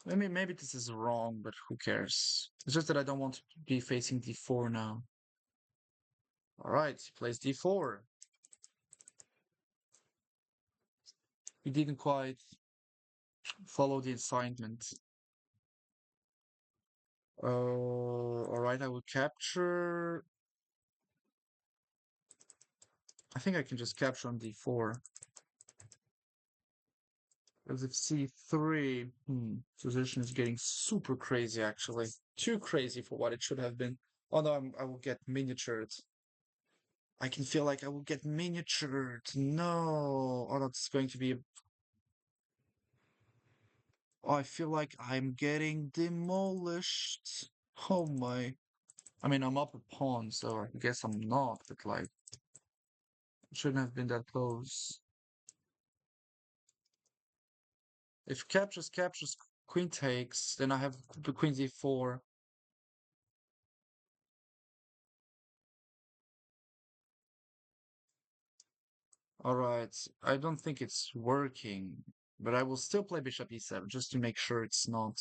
Maybe this is wrong, but who cares? It's just that I don't want to be facing d4 now. All right, he plays d4. He didn't quite follow the assignment. All right, I will capture. I think I can just capture on d4. Because if c3, position is getting super crazy, actually. Too crazy for what it should have been. Oh no, I will get miniatured. I can feel like I will get miniatured. No. Oh, that's going to be. Oh, I feel like I'm getting demolished. Oh my. I mean, I'm up a pawn, so I guess I'm not, but like, shouldn't have been that close. If captures, queen takes, then I have the queen d4. All right, I don't think it's working, but I will still play bishop e7 just to make sure it's not.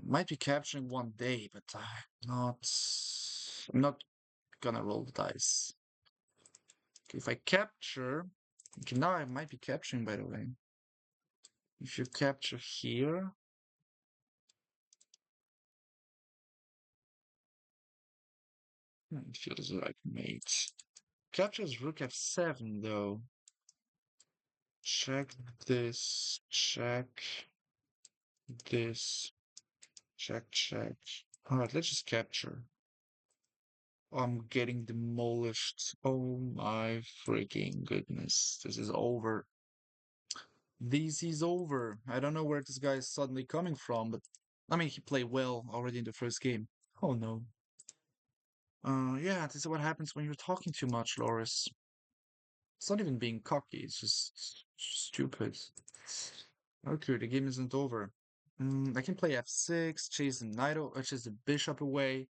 Might be capturing one day, but I'm not gonna roll the dice. Okay, if I capture, okay, now I might be capturing, by the way. If you capture here, it feels like mate. Captures rook f7 though. Check this, check this, check. Alright, let's just capture. I'm getting demolished. Oh my freaking goodness. This is over. This is over. I don't know where this guy is suddenly coming from, but I mean, he played well already in the first game. Oh no. Yeah, this is what happens when you're talking too much, Loris. It's not even being cocky, it's just stupid. Okay, the game isn't over. I can play f6, chase the knight, chase the bishop away.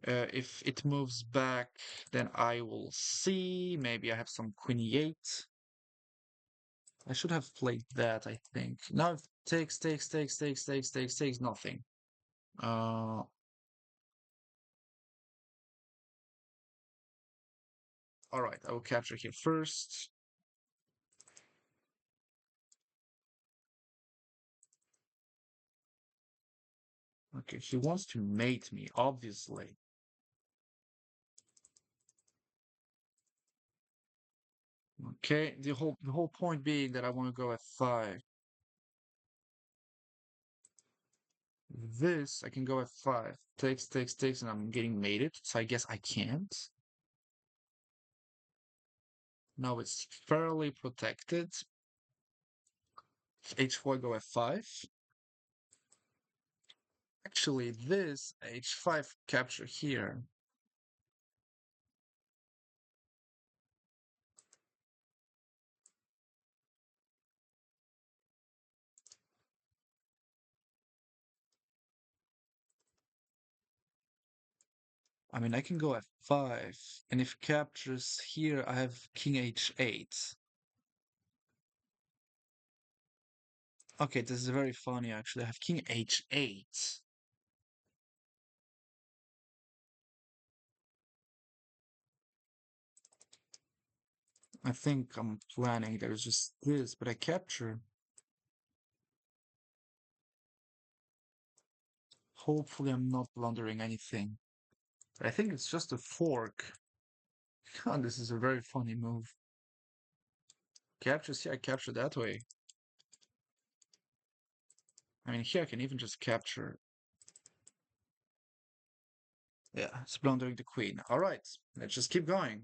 If it moves back, then I will see. Maybe I have some queen e8. I should have played that, I think. Now it takes, nothing. Uh, all right, I will capture here first. Okay, he wants to mate me, obviously. Okay, the whole point being that I want to go f5. This I can go f5. Takes, and I'm getting mated, so I guess I can't. Now it's fairly protected. H4 go f5. Actually, this h5 capture here. I mean, I can go f5, and if captures here, I have king h8. Okay, this is very funny actually. I have king h8. I think I'm planning there's just this, but I capture. Hopefully, I'm not blundering anything. But I think it's just a fork. God, this is a very funny move. Captures here, I capture that way. I mean, here I can even just capture. Yeah, it's blundering the queen. All right, let's just keep going.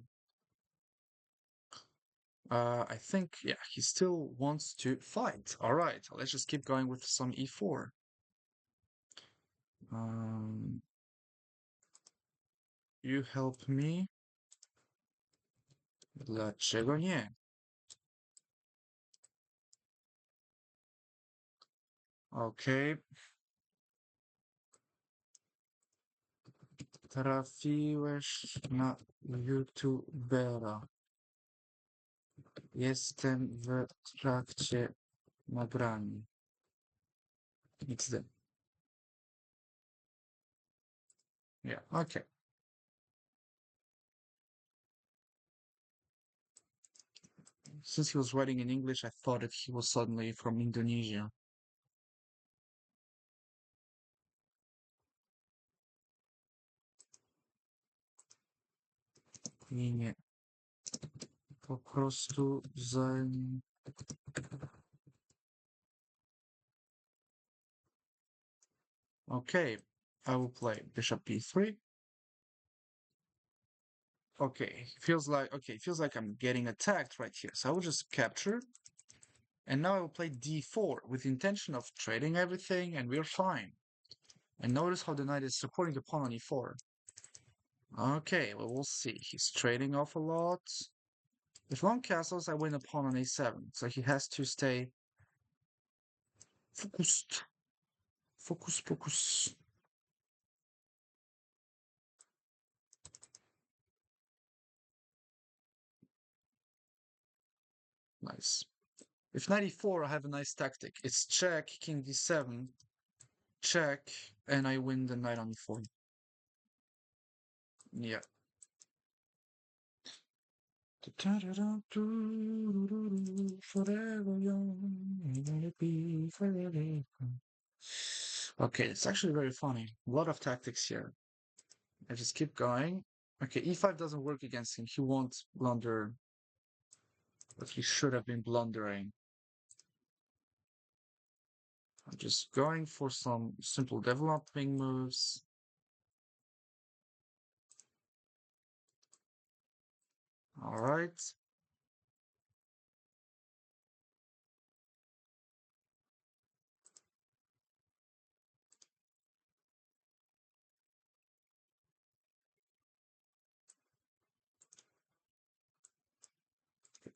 I think, yeah, he still wants to fight. All right, let's just keep going with some e4. Um, you help me. Dlaczego nie? Okay. Trafiłeś na YouTubera. Jestem w trakcie nagrania. XD. Yeah, okay. Since he was writing in English, I thought that he was suddenly from Indonesia. I nie. Po prostu Okay. I will play bishop b3. Okay, feels like I'm getting attacked right here. So I will just capture. And now I will play d4 with the intention of trading everything, and we're fine. And notice how the knight is supporting the pawn on e4. Okay, well, we'll see. He's trading off a lot. With long castles, I win a pawn on a7. So he has to stay focused. Focus, focus. Nice. If knight e4, I have a nice tactic. It's check, king d7, check, and I win the knight on e4. Yeah. Forever young, let it be forever. Okay, it's actually very funny. A lot of tactics here. I just keep going. Okay, e5 doesn't work against him. He won't blunder, but he should have been blundering. I'm just going for some simple developing moves. All right.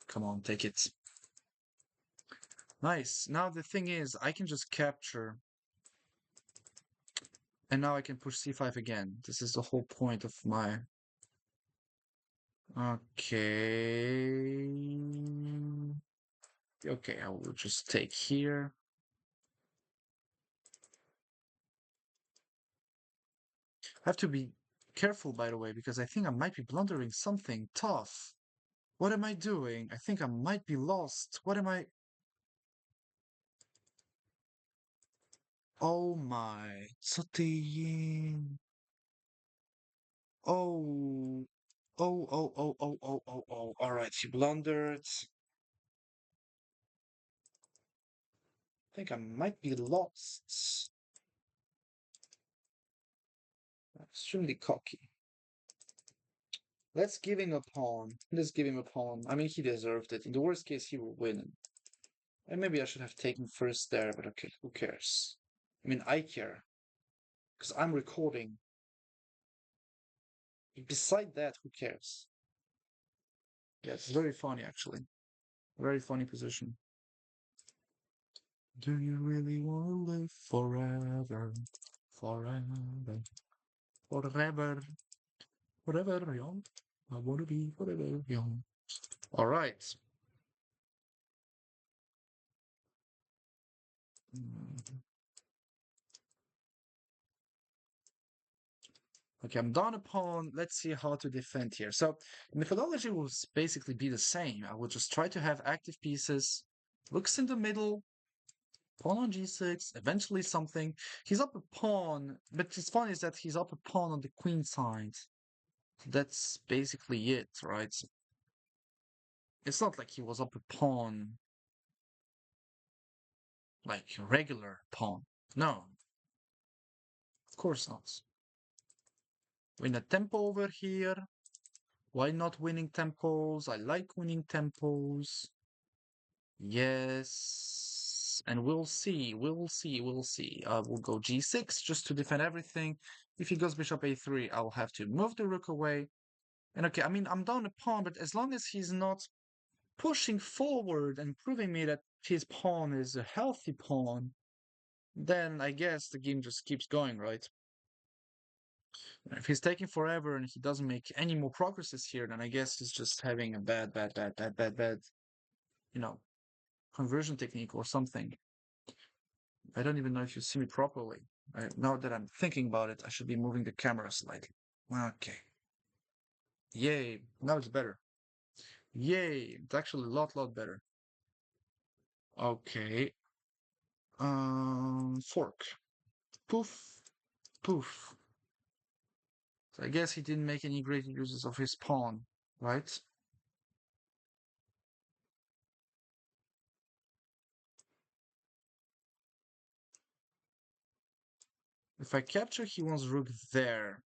Come on, take it. Nice. Now the thing is, I can just capture, and now I can push c5 again. This is the whole point of my... Okay. Okay, I will just take here. I have to be careful, by the way, because I think I might be blundering something tough. What am I doing? I think I might be lost. What am I... Oh my. Sotein. Oh. Oh. All right, she blundered. I think I might be lost. Extremely cocky. Let's give him a pawn. Let's give him a pawn. I mean, he deserved it. In the worst case, he will win. And maybe I should have taken first there, but okay, who cares? I mean, I care. Because I'm recording. Beside that, who cares? Yeah, it's very funny, actually. Very funny position. Do you really want to live forever? Forever. Forever. Forever young. I want to be forever young. All right. Mm. Okay, I'm down a pawn. Let's see how to defend here. So methodology will basically be the same. I will just try to have active pieces. Looks in the middle. Pawn on g6. Eventually something. He's up a pawn. But what's funny is that he's up a pawn on the queen side. That's basically it, right? It's not like he was up a pawn, like a regular pawn. No, of course not. Win a tempo over here. Why not winning tempos? I like winning tempos. Yes. And we'll see. We'll go g6 just to defend everything. If he goes bishop a3, I'll have to move the rook away. And okay, I mean, I'm down a pawn, but as long as he's not pushing forward and proving me that his pawn is a healthy pawn, then I guess the game just keeps going, right? If he's taking forever and he doesn't make any more progresses here, then I guess he's just having a bad, you know, conversion technique or something. I don't even know if you see me properly. Now that I'm thinking about it, I should be moving the camera slightly. Okay. Yay. Now it's better. Yay. It's actually a lot better. Okay. Fork. Poof. Poof. So I guess he didn't make any great uses of his pawn, right? If I capture, he wants rook there.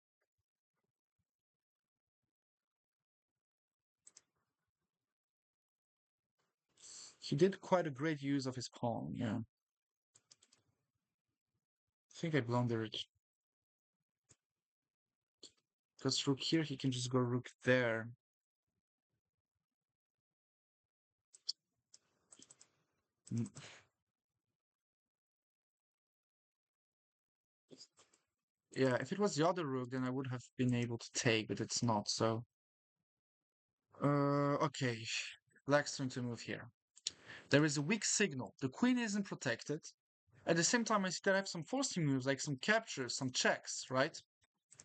He did quite a great use of his pawn, yeah. I think I blundered. Because rook here, he can just go rook there. Mm, yeah, if it was the other rook, then I would have been able to take, but it's not, so. Okay. Black's turn to move here. There is a weak signal. The queen isn't protected. At the same time, I see that I have some forcing moves, like some captures, some checks, right?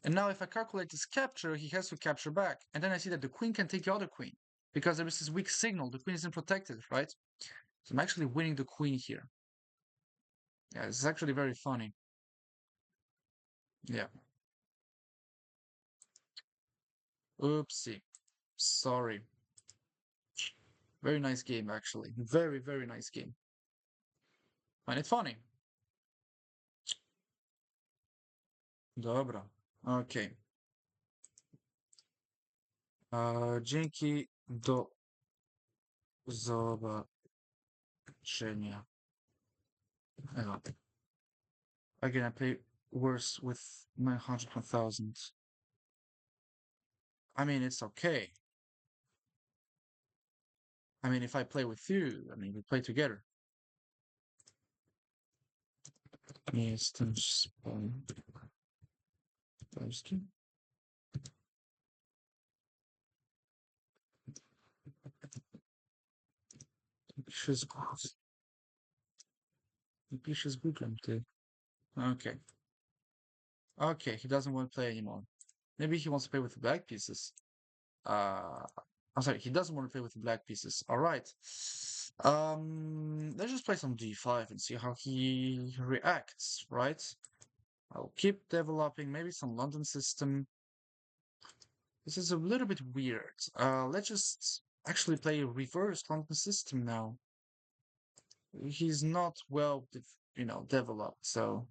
And now if I calculate this capture, he has to capture back. And then I see that the queen can take the other queen. Because there is this weak signal. The queen isn't protected, right? So I'm actually winning the queen here. Yeah, it's actually very funny. Yeah. Oopsie. Sorry. Very nice game, actually. Very, very nice game. And it's funny. Dobra. Okay. Dzięki do zobaczenia. Elo. Again, I play worse with 900 1000. I mean, it's okay. I mean, if I play with you, I mean, we play together. Jestem polski. Piszę z, piszę z Googlem, ty. Okay. Okay, he doesn't want to play anymore. Maybe he wants to play with the black pieces. Uh, I'm sorry, he doesn't want to play with the black pieces. All right. Let's just play some d5 and see how he reacts, right? I'll keep developing maybe some London system. This is a little bit weird. Let's just actually play a reverse London system now. He's not well, developed, so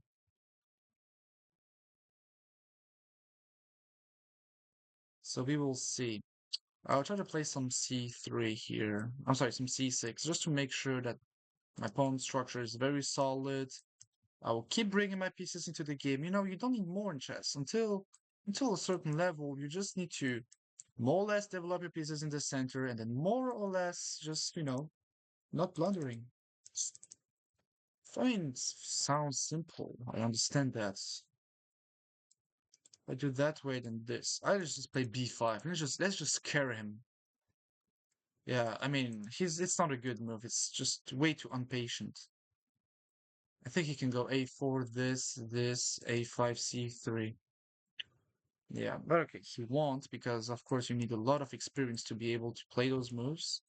we will see. I'll try to play some c3 here. I'm sorry, some c6, just to make sure that my pawn structure is very solid. I will keep bringing my pieces into the game. You don't need more in chess until a certain level. You just need to more or less develop your pieces in the center, and then more or less just not blundering. I mean, it sounds simple. I understand that. I do that way than this. I just play b5. Let's just scare him. Yeah, I mean, it's not a good move. It's just way too impatient. I think he can go a4, this, a5, c3. Yeah, but okay, he won't because of course you need a lot of experience to be able to play those moves.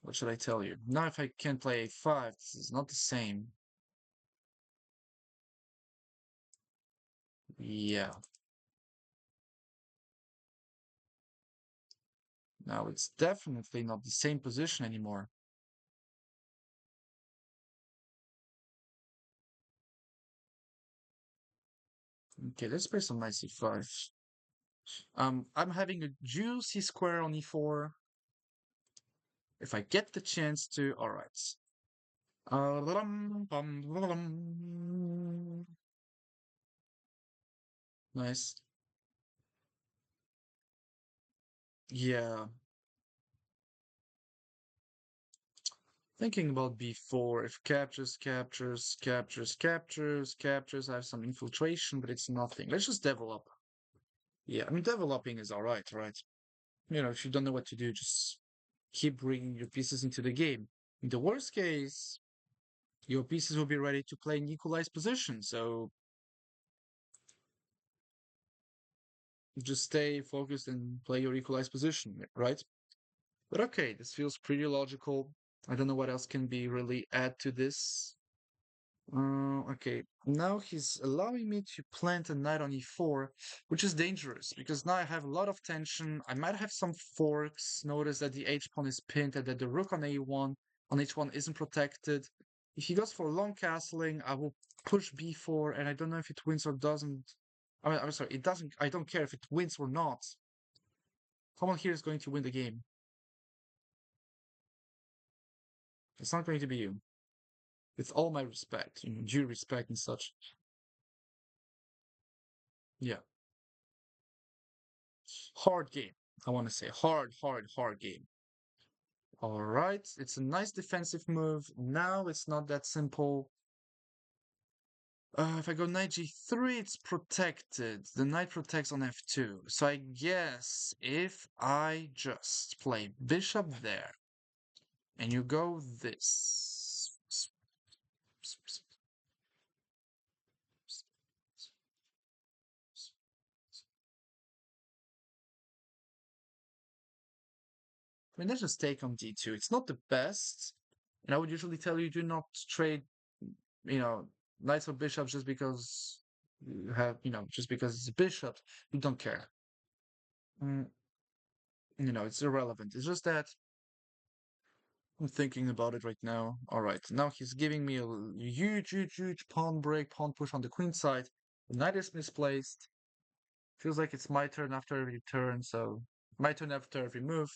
What should I tell you? Now if I can play a5, this is not the same. Yeah. Now it's definitely not the same position anymore. Okay, let's play some nice e5. I'm having a juicy square on e4. If I get the chance to, all right. Nice. Yeah. Thinking about b4, if captures, captures, captures, captures, captures, I have some infiltration, but it's nothing. Let's just develop. Yeah, I mean, developing is all right, right? If you don't know what to do, just keep bringing your pieces into the game. In the worst case, your pieces will be ready to play in equalized position. So just stay focused and play your equalized position, right? But okay, this feels pretty logical. I don't know what else can be really add to this. Okay, now he's allowing me to plant a knight on e4, which is dangerous because now I have a lot of tension. I might have some forks. Notice that the h pawn is pinned and that the rook on a1 on h1 isn't protected. If he goes for long castling, I will push b4, and I don't know if it wins or doesn't. I mean, I'm sorry, it doesn't. I don't care if it wins or not. Someone here is going to win the game. It's not going to be you. With all my respect, due respect and such. Yeah, hard game. I want to say hard game. All right, it's a nice defensive move. Now it's not that simple. If I go knight g3, it's protected. The knight protects on f2. So I guess if I just play bishop there, and you go this. I mean, let's just take on d2. It's not the best. And I would usually tell you do not trade, you know, knights or bishops just because you have, just because it's a bishop. You don't care. Mm, it's irrelevant. It's just that I'm thinking about it right now. All right, now he's giving me a huge pawn break, pawn push on the queen side. The knight is misplaced. Feels like it's my turn after every turn, so my turn after every move.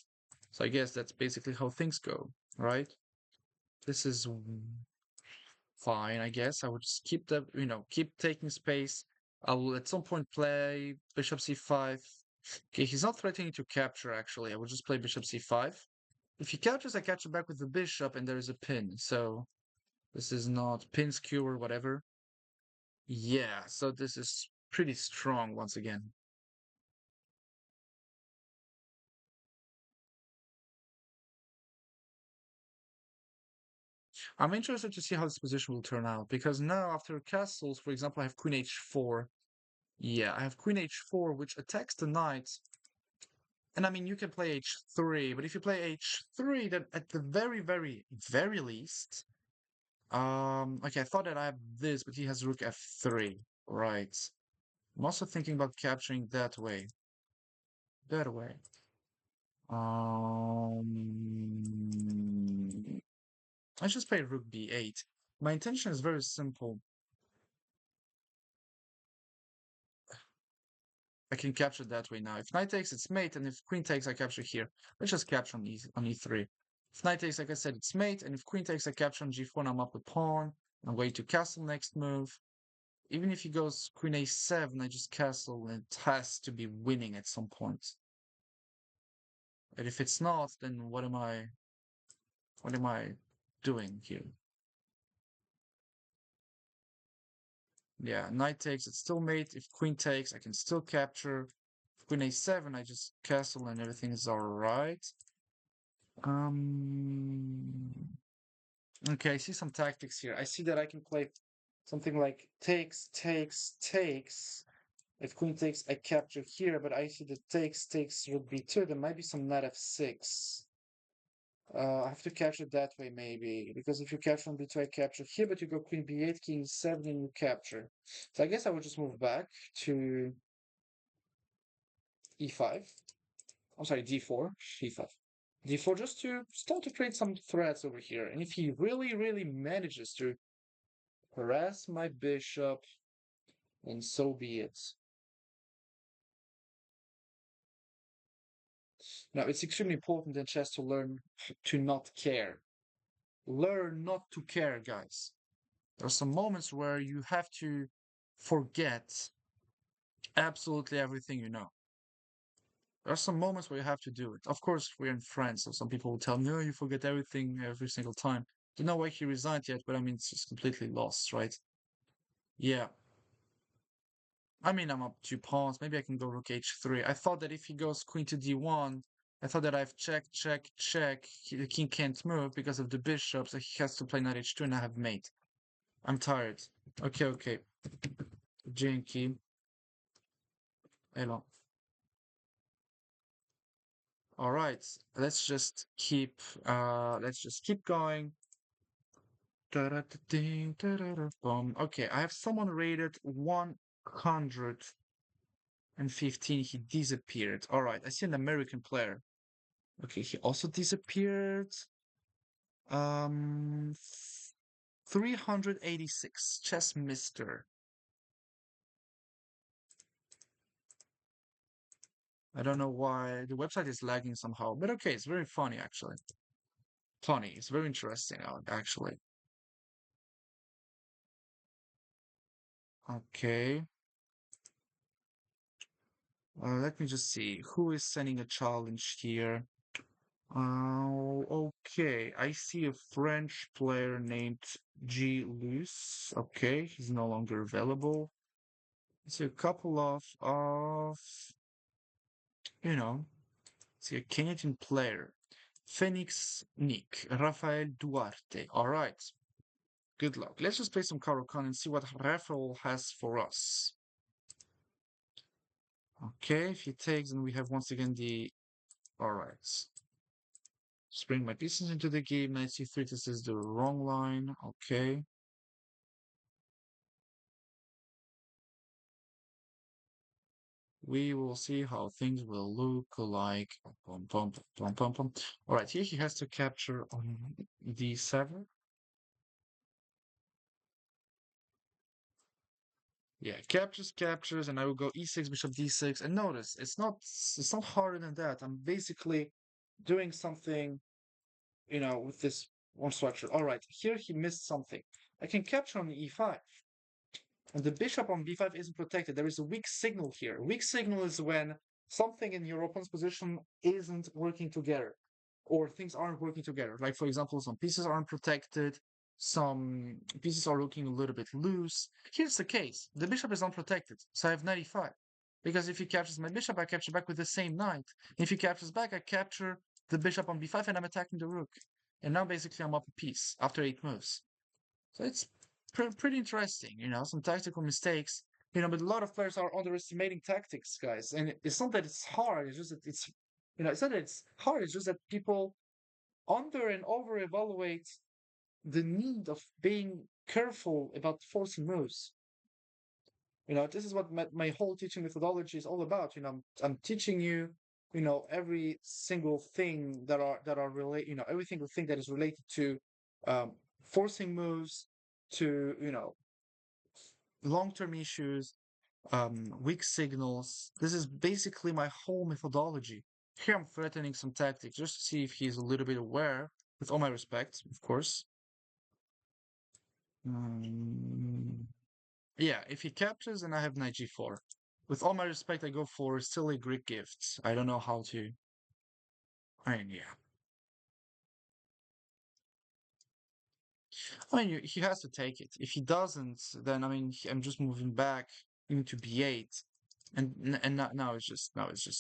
So I guess that's basically how things go, right? This is fine, I guess. I would just keep keep taking space. I will at some point play bishop c5. Okay, he's not threatening to capture, actually. I will just play bishop c5. If he captures, I capture back with the bishop, and there is a pin. So this is not pin skew or whatever. Yeah, so this is pretty strong once again. I'm interested to see how this position will turn out, because now after castles, for example, I have queen h4. Yeah, I have queen h4, which attacks the knight. And I mean, you can play h3, but if you play h3, then at the very least, okay, I thought that I have this, but he has rook f3, right? I'm also thinking about capturing that way. That way. I just play rook b8. My intention is very simple. I can capture that way now. If knight takes, it's mate, and if queen takes, I capture here. Let's just capture on e3. If knight takes, like I said, it's mate, and if queen takes, I capture on g4, and I'm up with pawn. I'm going to castle next move. Even if he goes queen a7, I just castle, and it has to be winning at some point. And if it's not, then what am I doing here? Yeah, knight takes, it's still mate. If queen takes, I can still capture. If queen a7, I just castle and everything is alright. Okay, I see some tactics here. I see that I can play something like takes, takes, takes. If queen takes, I capture here, but I see that takes, takes rook b2. There might be some knight f6. I have to capture that way maybe, because if you capture on b2, I capture here, but you go queen b8, king e7, and you capture. So I guess I would just move back to e5. I'm sorry, d4, e5. d4 just to start to create some threats over here. And if he really manages to harass my bishop, then so be it. Now, it's extremely important in chess to learn to not care. Learn not to care, guys. There are some moments where you have to forget absolutely everything you know. There are some moments where you have to do it. Of course, we're in France, so some people will tell me, no, you forget everything every single time. Don't know why he resigned yet, but I mean, it's just completely lost, right? Yeah. I mean, I'm up 2 pawns. Maybe I can go rook h3. I thought that if he goes queen to d1, I thought that I've check, check, check. The king can't move because of the bishop, so he has to play knight h2 and I have mate. I'm tired. Okay. Dzięki. ELO. All right, let's just keep going. Okay, I have someone rated 115. He disappeared. All right, I see an American player. Okay, he also disappeared. Um, 386. Chess Mister. I don't know why the website is lagging somehow, but okay, it's very funny actually. Funny, it's very interesting actually. Okay, let me just see who is sending a challenge here. Okay, I see a French player named G. Luce. Okay, he's no longer available. I see a couple you know, see a Canadian player. Phoenix Nick, Rafael Duarte. All right, good luck. Let's just play some Caro-Kann and see what Rafael has for us. Okay, if he takes, and we have once again the. All right. Just bring my pieces into the game. Knight c3, this is the wrong line. Okay. We will see how things will look like. Pum, pum, pum, pum, pum. All right, here he has to capture on d7. Yeah, captures, and I will go e6, bishop d6. And notice, it's not harder than that. I'm basically doing something, with this one structure. All right, here he missed something. I can capture on e5. And the bishop on b5 isn't protected. There is a weak signal here. Weak signal is when something in your opponent's position isn't working together, or things aren't working together. Like, for example, some pieces aren't protected, some pieces are looking a little bit loose. Here's the case. The bishop is unprotected, so I have 95. Because if he captures my bishop, I capture back with the same knight. If he captures back, I capture the bishop on b5 and I'm attacking the rook. And now basically I'm up a piece after 8 moves. So it's pretty interesting, some tactical mistakes, but a lot of players are underestimating tactics, guys. And it's not that it's hard, it's just that it's not that it's hard, it's just that people under and over evaluate the need of being careful about forcing moves. This is what my whole teaching methodology is all about. I'm teaching you, every single thing that are related, every single thing that is related to um, forcing moves, to long-term issues, weak signals. This is basically my whole methodology. Here I'm threatening some tactics just to see if he's a little bit aware, with all my respect, of course. Um, yeah, if he captures and I have knight g4. With all my respect, I go for silly Greek gifts. I don't know how to. I mean, yeah. I mean, he has to take it. If he doesn't, then I mean, I'm just moving back into b8, and now it's just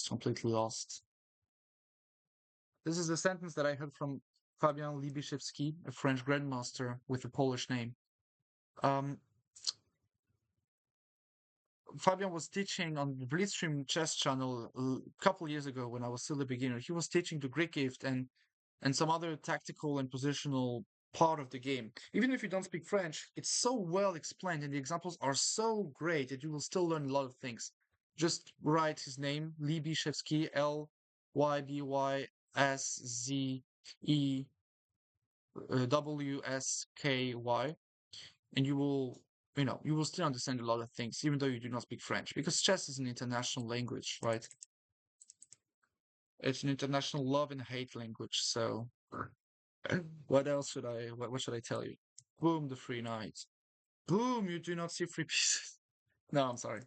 completely lost. This is a sentence that I heard from Fabian Libiszewski, a French grandmaster with a Polish name. Um, Fabian was teaching on the Blitzstream chess channel a couple years ago when I was still a beginner. He was teaching the Greek gift and some other tactical and positional part of the game. Even if you don't speak French, it's so well explained and the examples are so great that you will still learn a lot of things. Just write his name, Libiszewski, Lybszewsky, and you will still understand a lot of things, even though you do not speak French, because chess is an international language, right? It's an international love and hate language. So, what else what should I tell you? Boom, the free knight. Boom, you do not see free pieces. No, I'm sorry.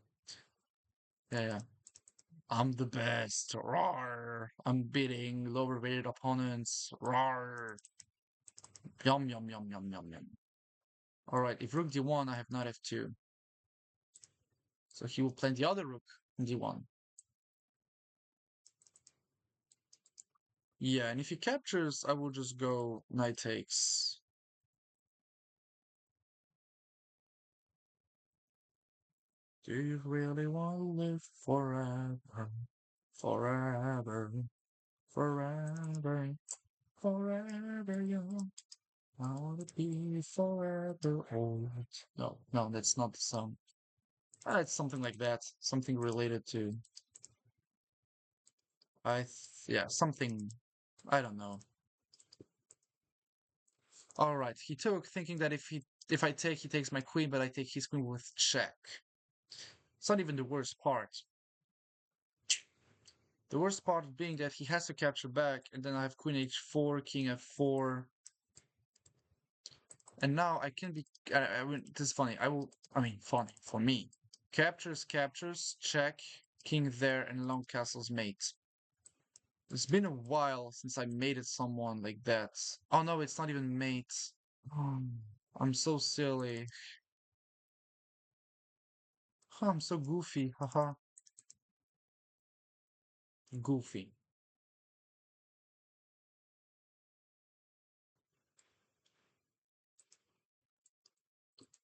Yeah, yeah. I'm the best. Roar. I'm beating lower rated opponents. Roar. Yum, yum, yum, yum, yum, yum. All right, if rook d1, I have knight f2. So he will play the other rook in d1. Yeah, and if he captures, I will just go knight takes. Do you really want to live forever? Forever, forever, forever young. I want to be forever old. No, no, that's not the song. It's something like that. Something related to, yeah, something, I don't know. All right, he took, thinking that if I take, he takes my queen, but I take his queen with check. It's not even the worst part. The worst part being that he has to capture back, and then I have queen h4, king f4, and now I can be. I mean, this is funny. I will. I mean, funny for me. Captures, captures, check, king there, and long castles mate. It's been a while since I mated someone like that. Oh no, it's not even mate. Um, I'm so silly. I'm so goofy. Haha, goofy.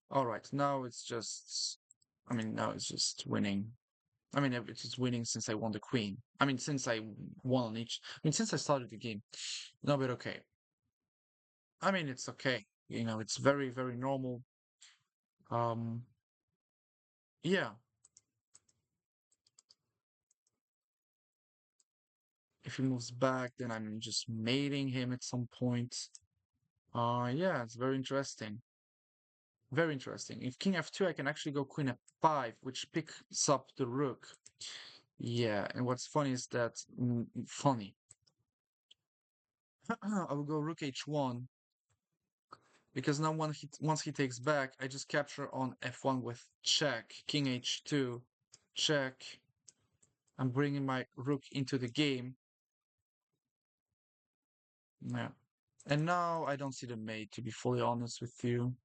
All right, now it's just. I mean, now it's just winning. I mean, it's just winning since I won the queen. I mean, since I won on each. I mean, since I started the game. No, but okay. I mean, it's okay. It's very, very normal. Um, yeah. If he moves back, then I'm just mating him at some point. Yeah, it's very interesting. Very interesting. If king f2, I can actually go queen f5, which picks up the rook. Yeah, and what's funny is that funny. I will go rook h1 because now once he takes back, I just capture on f1 with check, king h2, check. I'm bringing my rook into the game. Yeah. And now I don't see the mate, to be fully honest with you.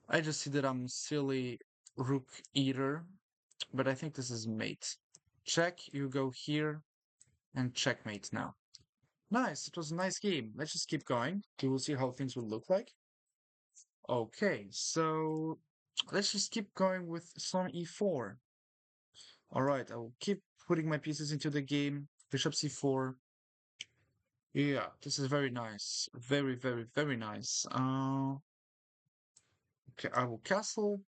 I just see that I'm silly rook eater, but I think this is mate. Check, you go here, and checkmate now. Nice, it was a nice game. Let's just keep going. We will see how things will look like. Okay, so let's just keep going with some e4. All right, I will keep putting my pieces into the game. Bishop c4. Yeah, this is very nice. Very, very, very nice. Okay, I will castle.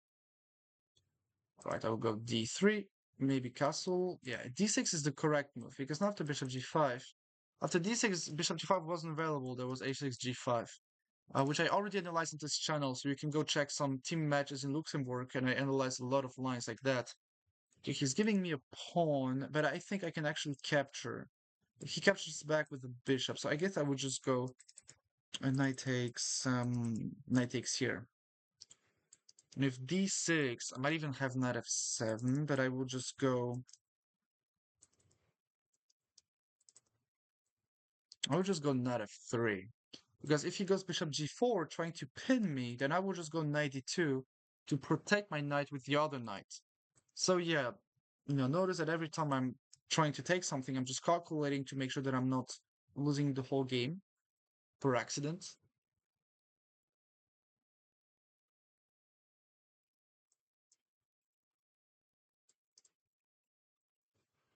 All right, I will go d3, maybe castle. Yeah, d6 is the correct move because not after bishop g5. After d6, bishop g5 wasn't available. There was h6, g5, which I already analyzed on this channel. So you can go check some team matches in Luxembourg, and I analyzed a lot of lines like that. Okay, he's giving me a pawn, but I think I can actually capture. He captures back with the bishop, so I guess I would just go knight takes here. And if d6, I might even have knight f7, but I will just go. I will just go knight f3. Because if he goes bishop g4 trying to pin me, then I will just go knight d2 to protect my knight with the other knight. So yeah, notice that every time I'm trying to take something, I'm just calculating to make sure that I'm not losing the whole game per accident.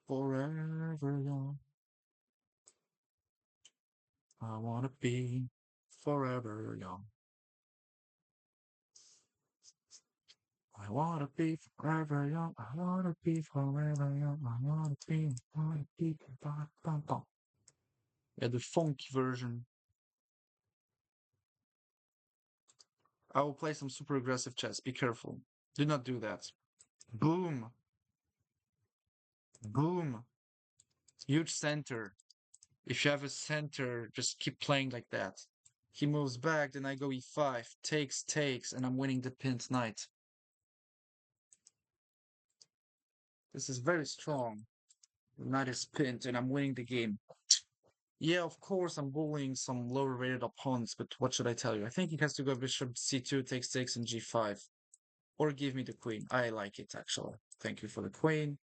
Forever young, I wanna be forever young. I wanna be forever young. I wanna be forever young. I wanna be, bum, bum, bum. Yeah, the funky version. I will play some super aggressive chess. Be careful. Do not do that. Boom. Boom. Huge center. If you have a center, just keep playing like that. He moves back, then I go e5. Takes, takes, and I'm winning the pinned knight. This is very strong. The knight is pinned, and I'm winning the game. Yeah, of course, I'm bullying some lower rated opponents, but what should I tell you? I think he has to go bishop c2, takes, takes, and g5. Or give me the queen. I like it, actually. Thank you for the queen.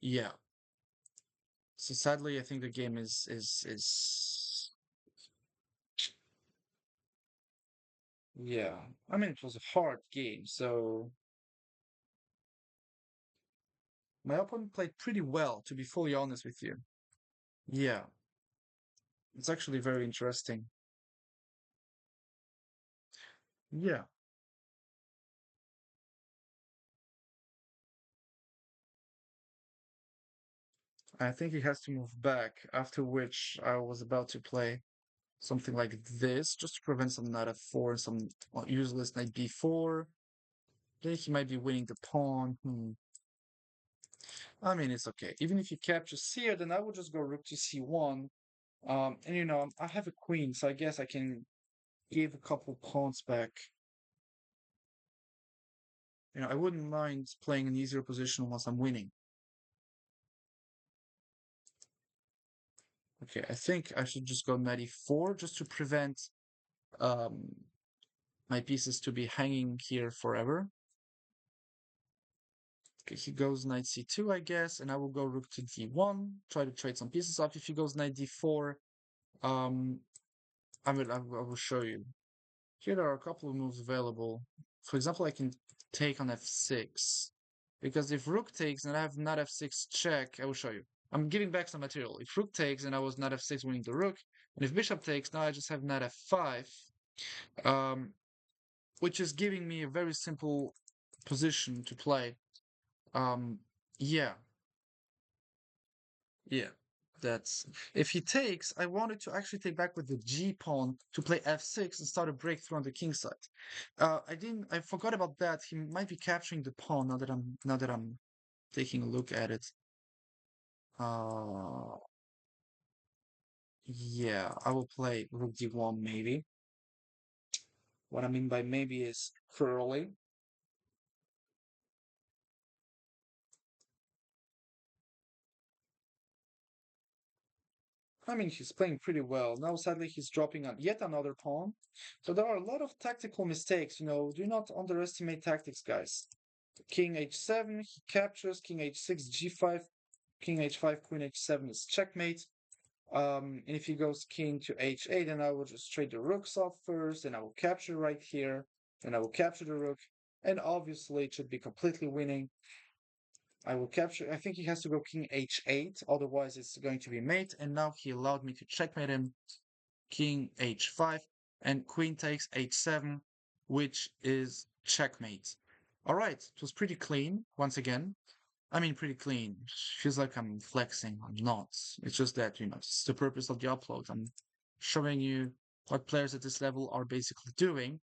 Yeah. So sadly, I think the game is yeah. I mean, it was a hard game, so my opponent played pretty well, to be fully honest with you. Yeah, it's actually very interesting. Yeah, I think he has to move back, after which I was about to play. something like this, just to prevent some knight f4 and some useless knight b4. Then he might be winning the pawn. I mean, it's okay. Even if he captures here, then I would just go rook to c1. And I have a queen, so I guess I can give a couple pawns back. I wouldn't mind playing an easier position once I'm winning. Okay, I think I should just go knight e4 just to prevent um, my pieces to be hanging here forever. Okay, he goes knight c2, I guess, and I will go rook to d1, try to trade some pieces off. If he goes knight d4, um, I will show you. Here there are a couple of moves available. For example, I can take on f6. Because if rook takes and I have knight f6 check, I will show you. I'm giving back some material. If rook takes and I was knight f6 winning the rook, and if bishop takes, now I just have knight f5, um, which is giving me a very simple position to play. Um, yeah, yeah. That's if he takes, I wanted to actually take back with the G pawn to play f6 and start a breakthrough on the king side. I forgot about that. He might be capturing the pawn now that I'm taking a look at it. Uh, yeah, I will play rook d1 maybe. What I mean by maybe is curly. I mean, he's playing pretty well. Now, sadly, he's dropping on yet another pawn. So there are a lot of tactical mistakes. Do not underestimate tactics, guys. King h7, he captures. King h6, g5, king h5, queen h7 is checkmate. And if he goes king to h8, then I will just trade the rooks off first, and I will capture right here, and I will capture the rook. And obviously, it should be completely winning. I will capture. I think he has to go king h8, otherwise it's going to be mate. And now he allowed me to checkmate him. King h5 and queen takes h7, which is checkmate. All right, it was pretty clean once again. I mean, pretty clean. Feels like I'm flexing. I'm not. It's just that, it's the purpose of the upload. I'm showing you what players at this level are basically doing.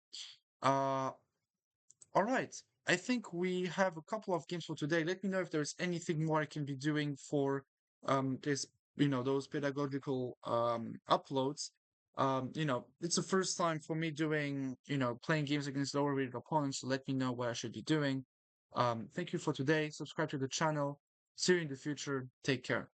Uh, all right. I think we have a couple of games for today. Let me know if there's anything more I can be doing for this, those pedagogical uploads. It's the first time for me doing, playing games against lower rated opponents. So let me know what I should be doing. Thank you for today. Subscribe to the channel. See you in the future. Take care.